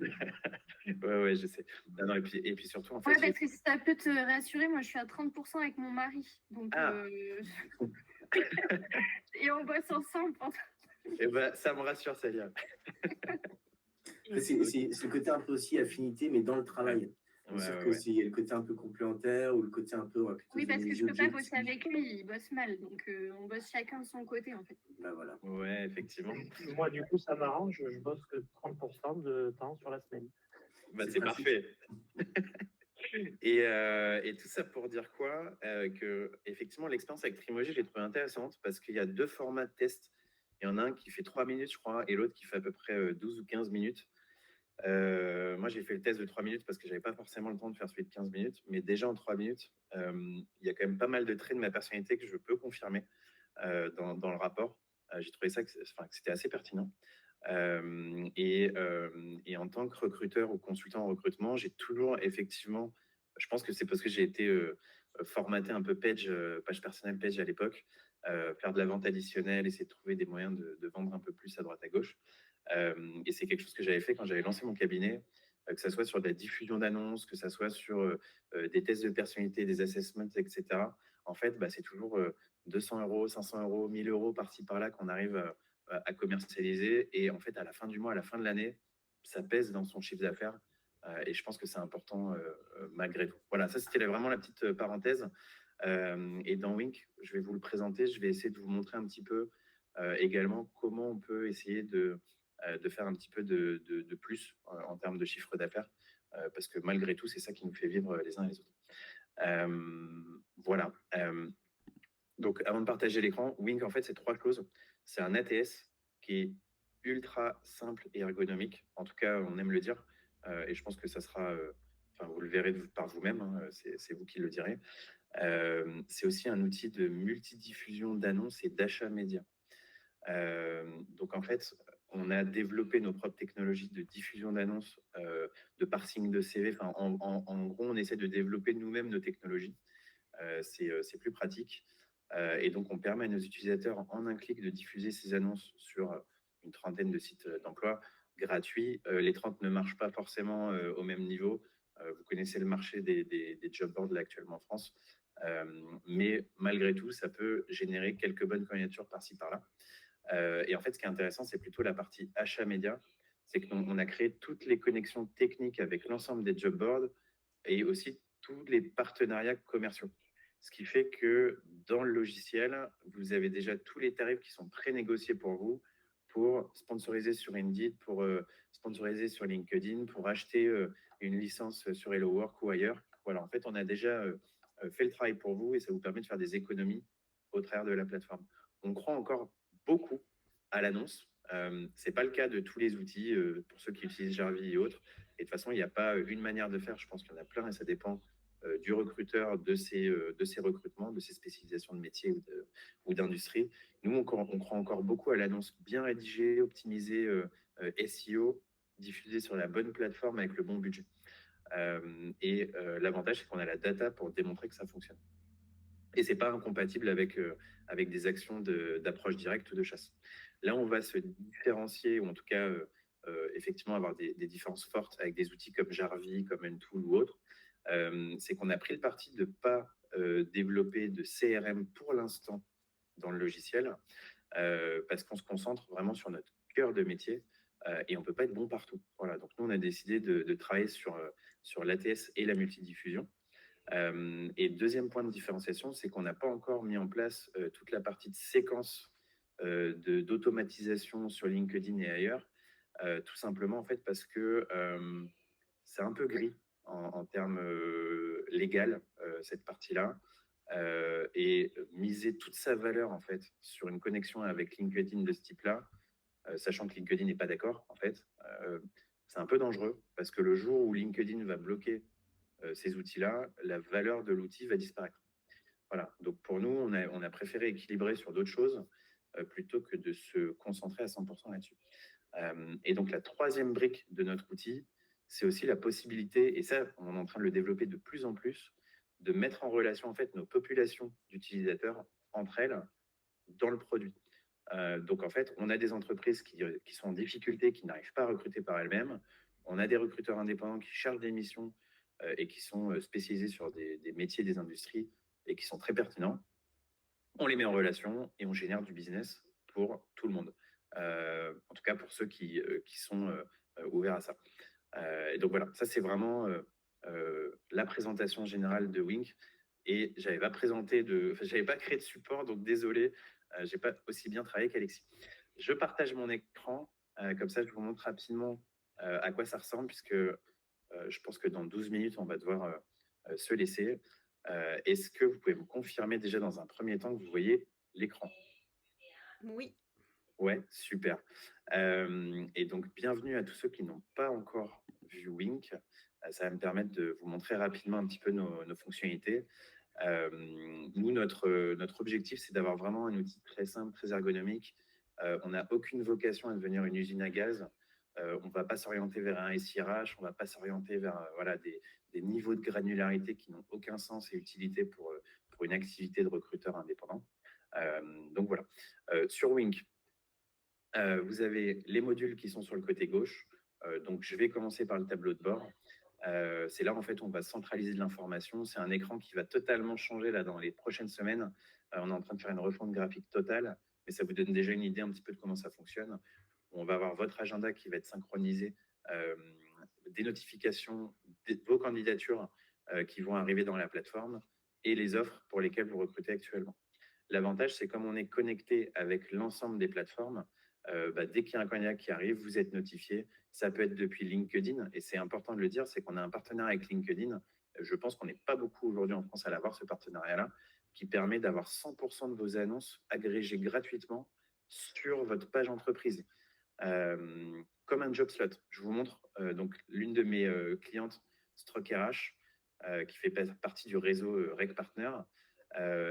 Ouais, je sais. Non, et puis surtout, en fait. Ouais, parce que si ça peut te rassurer, moi je suis à 30% avec mon mari. Donc, et on bosse ensemble. Et ça me rassure, Célia. C'est le côté un peu aussi affinité, mais dans le travail. C'est sûr que s'il y a le côté un peu complémentaire ou le côté un peu. Oui, parce que je ne peux pas bosser avec lui, il bosse mal. Donc, on bosse chacun de son côté, en fait. Voilà. Ouais, effectivement. Moi, du coup, ça m'arrange. Je bosse que 30% de temps sur la semaine. C'est parfait. Et tout ça pour dire quoi, que effectivement, l'expérience avec Trimoji, je l'ai trouvée intéressante parce qu'il y a 2 formats de test. Il y en a un qui fait 3 minutes, je crois, et l'autre qui fait à peu près 12 ou 15 minutes. Moi, j'ai fait le test de 3 minutes parce que j'avais pas forcément le temps de faire celui de 15 minutes. Mais déjà en 3 minutes, il y a quand même pas mal de traits de ma personnalité que je peux confirmer dans le rapport. J'ai trouvé ça que c'était assez pertinent. Et en tant que recruteur ou consultant en recrutement, j'ai toujours effectivement, je pense que c'est parce que j'ai été formaté un peu page personnelle, page à l'époque, faire de la vente additionnelle, essayer de trouver des moyens de vendre un peu plus à droite à gauche. Et c'est quelque chose que j'avais fait quand j'avais lancé mon cabinet, que ce soit sur de la diffusion d'annonces, que ce soit sur des tests de personnalité, des assessments, etc. En fait, c'est toujours 200 €, 500 €, 1 000 € par-ci par-là qu'on arrive à commercialiser. Et en fait, à la fin du mois, à la fin de l'année, ça pèse dans son chiffre d'affaires. Et je pense que c'est important malgré tout. Voilà, ça c'était vraiment la petite parenthèse. Et dans Wink, je vais vous le présenter. Je vais essayer de vous montrer un petit peu également comment on peut essayer de faire un petit peu de plus en termes de chiffre d'affaires. Parce que malgré tout, c'est ça qui nous fait vivre les uns et les autres. Voilà. Donc, avant de partager l'écran, Wink, en fait, c'est 3 choses. C'est un ATS qui est ultra simple et ergonomique. En tout cas, on aime le dire. Et je pense que ça sera... vous le verrez par vous-même. Hein, c'est vous qui le direz. C'est aussi un outil de multidiffusion d'annonces et d'achat média. Donc, en fait, on a développé nos propres technologies de diffusion d'annonces, de parsing de CV. En gros, on essaie de développer nous-mêmes nos technologies. C'est plus pratique. Et donc, on permet à nos utilisateurs en un clic de diffuser ces annonces sur une trentaine de sites d'emploi gratuits. Les 30 ne marchent pas forcément au même niveau. Vous connaissez le marché des job boards là, actuellement en France. Mais malgré tout, ça peut générer quelques bonnes candidatures par-ci, par-là. Et en fait, ce qui est intéressant, c'est plutôt la partie achat média. C'est qu'on a créé toutes les connexions techniques avec l'ensemble des job boards et aussi tous les partenariats commerciaux. Ce qui fait que dans le logiciel, vous avez déjà tous les tarifs qui sont pré-négociés pour vous, pour sponsoriser sur Indeed, pour sponsoriser sur LinkedIn, pour acheter une licence sur Hello Work ou ailleurs. Voilà, en fait, on a déjà fait le travail pour vous et ça vous permet de faire des économies au travers de la plateforme. On croit encore beaucoup à l'annonce. C'est pas le cas de tous les outils, pour ceux qui utilisent Jarvis et autres. Et de toute façon, il n'y a pas une manière de faire. Je pense qu'il y en a plein et ça dépend du recruteur, de ses recrutements, de ses spécialisations de métier ou d'industrie. Nous, on croit encore beaucoup à l'annonce bien rédigée, optimisée, SEO, diffusée sur la bonne plateforme avec le bon budget. L'avantage, c'est qu'on a la data pour démontrer que ça fonctionne. Et c'est pas incompatible avec des actions d'approche directe ou de chasse. Là, on va se différencier, ou en tout cas, effectivement, avoir des différences fortes avec des outils comme Jarvis, comme Untool ou autres. C'est qu'on a pris le parti de ne pas développer de CRM pour l'instant dans le logiciel, parce qu'on se concentre vraiment sur notre cœur de métier et on ne peut pas être bon partout. Voilà, donc nous, on a décidé de travailler sur l'ATS et la multidiffusion. Et deuxième point de différenciation, c'est qu'on n'a pas encore mis en place toute la partie de séquence d'automatisation sur LinkedIn et ailleurs, tout simplement en fait parce que c'est un peu gris en termes légal, cette partie-là. Et miser toute sa valeur en fait sur une connexion avec LinkedIn de ce type-là, sachant que LinkedIn n'est pas d'accord en fait, c'est un peu dangereux parce que le jour où LinkedIn va bloquer ces outils-là, la valeur de l'outil va disparaître. Voilà. Donc pour nous, on a préféré équilibrer sur d'autres choses plutôt que de se concentrer à 100% là-dessus. Et donc la troisième brique de notre outil, c'est aussi la possibilité, et ça, on est en train de le développer de plus en plus, de mettre en relation en fait nos populations d'utilisateurs entre elles dans le produit. Donc en fait, on a des entreprises qui sont en difficulté, qui n'arrivent pas à recruter par elles-mêmes. On a des recruteurs indépendants qui cherchent des missions et qui sont spécialisés sur des métiers, des industries et qui sont très pertinents. On les met en relation et on génère du business pour tout le monde. En tout cas, pour ceux qui sont ouverts à ça. Et donc voilà, ça c'est vraiment la présentation générale de Wink. Et j'avais pas créé de support, donc désolé, j'ai pas aussi bien travaillé qu'Alexis. Je partage mon écran, comme ça je vous montre rapidement à quoi ça ressemble, puisque je pense que dans 12 minutes, on va devoir se laisser. Est-ce que vous pouvez me confirmer déjà dans un premier temps que vous voyez l'écran? Oui. Ouais, super. Et donc, bienvenue à tous ceux qui n'ont pas encore vu Wink. Ça va me permettre de vous montrer rapidement un petit peu nos fonctionnalités. Nous, notre objectif, c'est d'avoir vraiment un outil très simple, très ergonomique. On n'a aucune vocation à devenir une usine à gaz. On ne va pas s'orienter vers un SIRH, on ne va pas s'orienter vers des niveaux de granularité qui n'ont aucun sens et utilité pour une activité de recruteur indépendant. Donc voilà. Sur Wink, vous avez les modules qui sont sur le côté gauche. Donc je vais commencer par le tableau de bord. C'est là en fait on va centraliser de l'information. C'est un écran qui va totalement changer là dans les prochaines semaines. On est en train de faire une refonte graphique totale, mais ça vous donne déjà une idée un petit peu de comment ça fonctionne. On va avoir votre agenda qui va être synchronisé, des notifications, vos candidatures qui vont arriver dans la plateforme et les offres pour lesquelles vous recrutez actuellement. L'avantage, c'est comme on est connecté avec l'ensemble des plateformes, dès qu'il y a un candidat qui arrive, vous êtes notifié. Ça peut être depuis LinkedIn, et c'est important de le dire, c'est qu'on a un partenariat avec LinkedIn. Je pense qu'on n'est pas beaucoup aujourd'hui en France à l'avoir, ce partenariat-là, qui permet d'avoir 100% de vos annonces agrégées gratuitement sur votre page entreprise. Comme un job slot. Je vous montre donc l'une de mes clientes, Stroke RH, qui fait partie du réseau Rec Partner.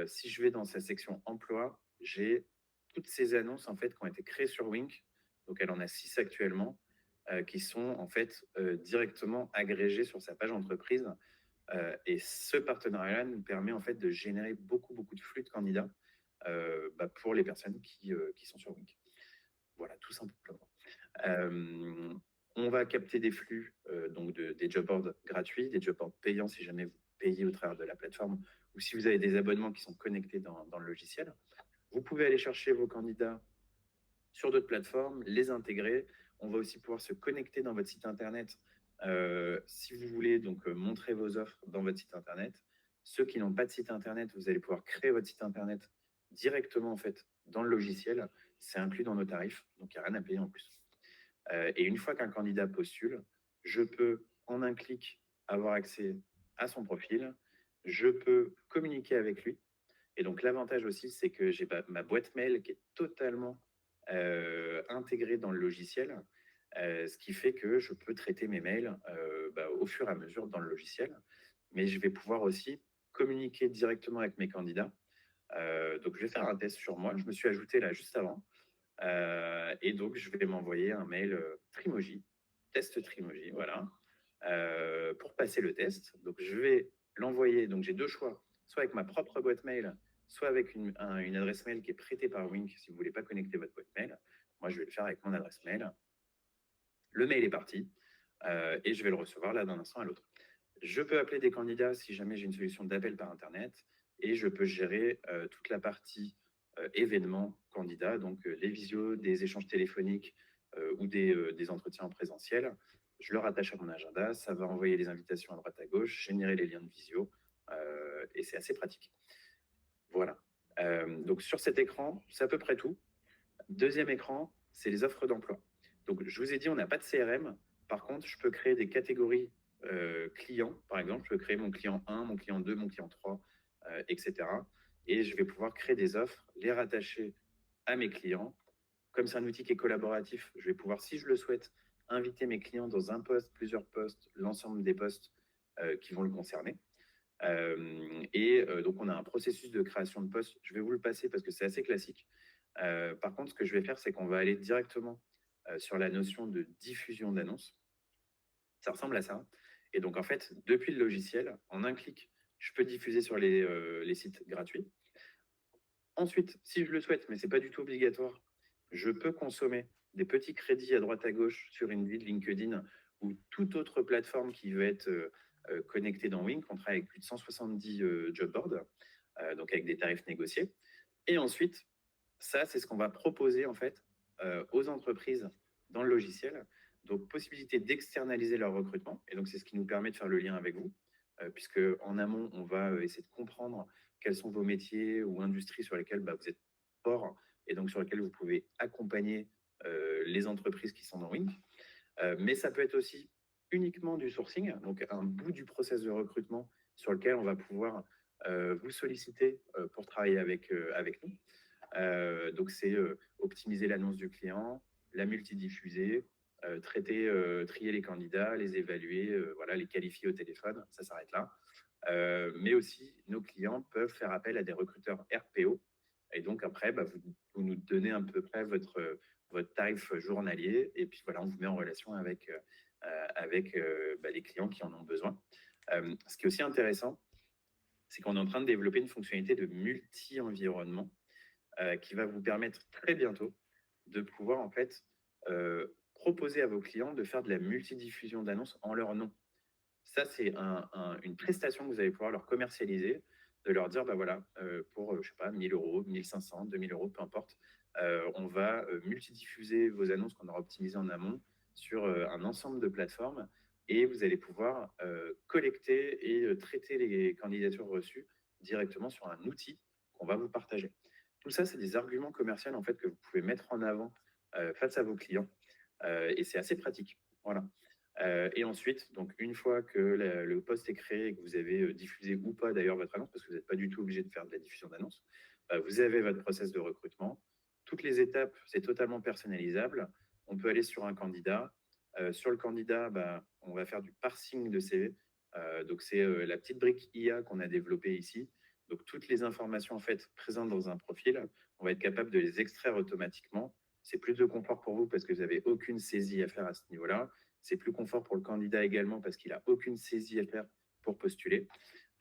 Si je vais dans sa section emploi, j'ai toutes ces annonces en fait qui ont été créées sur Wink. Donc elle en a 6 actuellement, qui sont en fait directement agrégées sur sa page entreprise. Et ce partenariat-là nous permet en fait de générer beaucoup de flux de candidats pour les personnes qui sont sur Wink. Voilà, tout simplement. On va capter des flux, donc des job boards gratuits, des job boards payants si jamais vous payez au travers de la plateforme ou si vous avez des abonnements qui sont connectés dans le logiciel. Vous pouvez aller chercher vos candidats sur d'autres plateformes, les intégrer. On va aussi pouvoir se connecter dans votre site internet si vous voulez donc montrer vos offres dans votre site internet. Ceux qui n'ont pas de site internet, vous allez pouvoir créer votre site internet directement en fait dans le logiciel. C'est inclus dans nos tarifs, donc il n'y a rien à payer en plus. Et une fois qu'un candidat postule, je peux en un clic avoir accès à son profil, je peux communiquer avec lui. Et donc l'avantage aussi, c'est que j'ai ma boîte mail qui est totalement intégrés dans le logiciel, ce qui fait que je peux traiter mes mails au fur et à mesure dans le logiciel, mais je vais pouvoir aussi communiquer directement avec mes candidats. Donc, je vais faire un test sur moi. Je me suis ajouté là juste avant. Et donc, je vais m'envoyer un mail Trimoji, test Trimoji, voilà, pour passer le test. Donc, je vais l'envoyer. Donc, j'ai deux choix, soit avec ma propre boîte mail, soit avec une adresse mail qui est prêtée par Wink si vous ne voulez pas connecter votre boîte mail. Moi, je vais le faire avec mon adresse mail. Le mail est parti et je vais le recevoir là d'un instant à l'autre. Je peux appeler des candidats si jamais j'ai une solution d'appel par Internet et je peux gérer toute la partie événements candidats, donc les visios, des échanges téléphoniques ou des entretiens en présentiel. Je le rattache à mon agenda, ça va envoyer les invitations à droite à gauche, générer les liens de visio et c'est assez pratique. Voilà. Donc sur cet écran, c'est à peu près tout. Deuxième écran, c'est les offres d'emploi. Donc je vous ai dit, on n'a pas de CRM. Par contre, je peux créer des catégories clients. Par exemple, je peux créer mon client 1, mon client 2, mon client 3, etc. Et je vais pouvoir créer des offres, les rattacher à mes clients. Comme c'est un outil qui est collaboratif, je vais pouvoir, si je le souhaite, inviter mes clients dans un poste, plusieurs postes, l'ensemble des postes qui vont le concerner. Donc, on a un processus de création de postes. Je vais vous le passer parce que c'est assez classique. Par contre, ce que je vais faire, c'est qu'on va aller directement sur la notion de diffusion d'annonces. Ça ressemble à ça. Et donc, en fait, depuis le logiciel, en un clic, je peux diffuser sur les sites gratuits. Ensuite, si je le souhaite, mais ce n'est pas du tout obligatoire, je peux consommer des petits crédits à droite à gauche sur Indeed, LinkedIn ou toute autre plateforme qui veut être connectée dans Wink. On travaille avec plus de 170 job boards, donc avec des tarifs négociés. Et ensuite, ça, c'est ce qu'on va proposer en fait aux entreprises dans le logiciel. Donc, possibilité d'externaliser leur recrutement. Et donc, c'est ce qui nous permet de faire le lien avec vous, puisque en amont, on va essayer de comprendre quels sont vos métiers ou industries sur lesquels vous êtes fort et donc sur lesquels vous pouvez accompagner les entreprises qui sont dans Wink. Mais ça peut être aussi uniquement du sourcing, donc un bout du process de recrutement sur lequel on va pouvoir vous solliciter pour travailler avec nous. Donc, c'est optimiser l'annonce du client, la multidiffuser, trier les candidats, les évaluer, voilà, les qualifier au téléphone, ça s'arrête là. Mais aussi, nos clients peuvent faire appel à des recruteurs RPO. Et donc, après, vous nous donnez à peu près votre tarif journalier. Et puis, voilà, on vous met en relation avec les clients qui en ont besoin. Ce qui est aussi intéressant, c'est qu'on est en train de développer une fonctionnalité de multi-environnement qui va vous permettre très bientôt de pouvoir en fait proposer à vos clients de faire de la multidiffusion d'annonces en leur nom. Ça, c'est une prestation que vous allez pouvoir leur commercialiser, de leur dire, voilà, pour, je sais pas, 1 000 euros, 1 500, 2 000 euros, peu importe, on va multidiffuser vos annonces qu'on aura optimisées en amont sur un ensemble de plateformes et vous allez pouvoir collecter et traiter les candidatures reçues directement sur un outil qu'on va vous partager. Tout ça, c'est des arguments commerciaux en fait, que vous pouvez mettre en avant face à vos clients et c'est assez pratique. Voilà. Et ensuite, donc une fois que le poste est créé et que vous avez diffusé ou pas d'ailleurs votre annonce, parce que vous n'êtes pas du tout obligé de faire de la diffusion d'annonce, vous avez votre process de recrutement. Toutes les étapes, c'est totalement personnalisable. On peut aller sur un candidat. Sur le candidat, on va faire du parsing de CV. Donc, c'est la petite brique IA qu'on a développée ici. Donc, toutes les informations en fait présentes dans un profil, on va être capable de les extraire automatiquement. C'est plus de confort pour vous parce que vous n'avez aucune saisie à faire à ce niveau-là. C'est plus confort pour le candidat également parce qu'il n'a aucune saisie à faire pour postuler.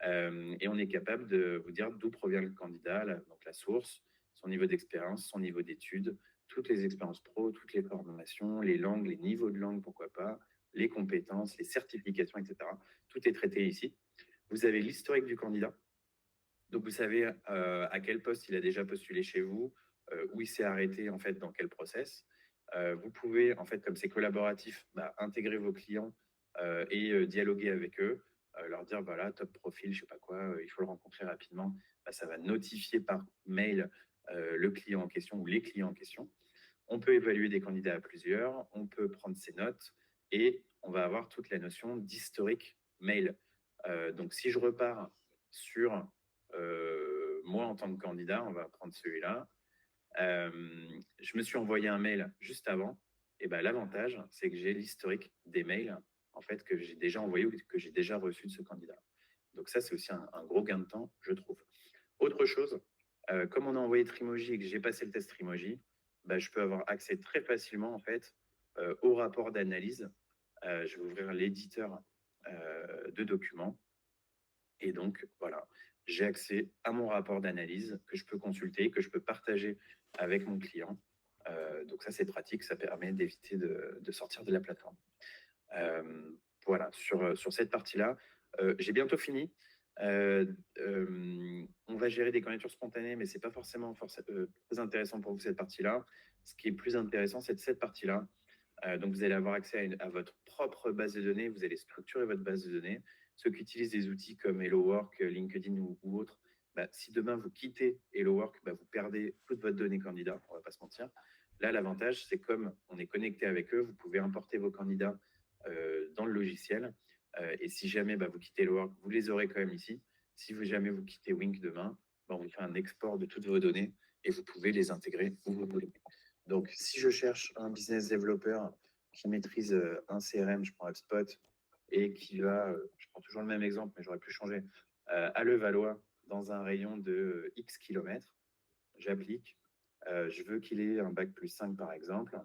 Et on est capable de vous dire d'où provient le candidat, donc la source, son niveau d'expérience, son niveau d'études, toutes les expériences pro, toutes les formations, les langues, les niveaux de langue, pourquoi pas, les compétences, les certifications, etc. Tout est traité ici. Vous avez l'historique du candidat. Donc, vous savez à quel poste il a déjà postulé chez vous, où il s'est arrêté, en fait, dans quel process. Vous pouvez, en fait, comme c'est collaboratif, intégrer vos clients et dialoguer avec eux, leur dire, voilà, top profil, je sais pas quoi, il faut le rencontrer rapidement. Ça va notifier par mail le client en question ou les clients en question. On peut évaluer des candidats à plusieurs, on peut prendre ses notes et on va avoir toute la notion d'historique mail. Donc, si je repars sur moi en tant que candidat, on va prendre celui-là. Je me suis envoyé un mail juste avant. Et ben, l'avantage, c'est que j'ai l'historique des mails en fait, que j'ai déjà envoyé ou que j'ai déjà reçu de ce candidat. Donc ça, c'est aussi un gros gain de temps, je trouve. Autre chose, comme on a envoyé Trimoji et que j'ai passé le test Trimoji, bah, je peux avoir accès très facilement en fait au rapport d'analyse. Je vais ouvrir l'éditeur de documents et donc voilà, j'ai accès à mon rapport d'analyse que je peux consulter, que je peux partager avec mon client. Donc ça, c'est pratique, ça permet d'éviter de sortir de la plateforme. Voilà, sur cette partie-là, j'ai bientôt fini. On va gérer des candidatures spontanées, mais ce n'est pas forcément très intéressant pour vous cette partie-là. Ce qui est plus intéressant, c'est cette partie-là. Donc, vous allez avoir accès à votre propre base de données. Vous allez structurer votre base de données. Ceux qui utilisent des outils comme HelloWork, LinkedIn ou autres, bah, si demain vous quittez HelloWork, bah, vous perdez toute votre donnée candidat, on ne va pas se mentir. Là, l'avantage, c'est comme on est connecté avec eux, vous pouvez importer vos candidats dans le logiciel. Et si jamais bah, vous quittez HelloWork, vous les aurez quand même ici. Si jamais vous quittez Wink demain, bah, on vous fait un export de toutes vos données et vous pouvez les intégrer où vous voulez. Donc, si je cherche un business développeur qui maîtrise un CRM, je prends HubSpot, et qui va, je prends toujours le même exemple, mais j'aurais pu changer, à Levallois, dans un rayon de X kilomètres, j'applique. Je veux qu'il ait un bac plus 5, par exemple,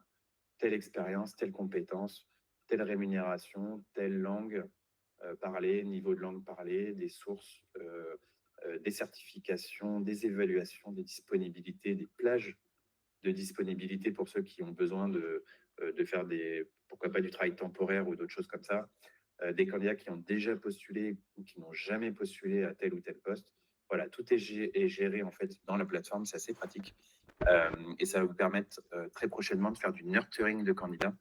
telle expérience, telle compétence, telle rémunération, telle langue parlée, niveau de langue parlée, des sources, des certifications, des évaluations, des disponibilités, des plages de disponibilité pour ceux qui ont besoin de faire pourquoi pas du travail temporaire ou d'autres choses comme ça, des candidats qui ont déjà postulé ou qui n'ont jamais postulé à tel ou tel poste. Voilà, tout est géré en fait dans la plateforme, c'est assez pratique. Et ça va vous permettre très prochainement de faire du nurturing de candidats,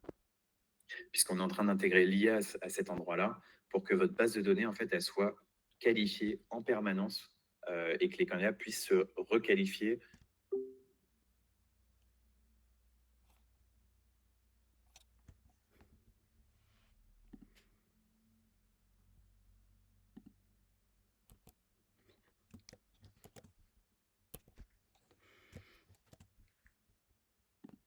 puisqu'on est en train d'intégrer l'IA à cet endroit-là pour que votre base de données, en fait, elle soit qualifiée en permanence et que les candidats puissent se requalifier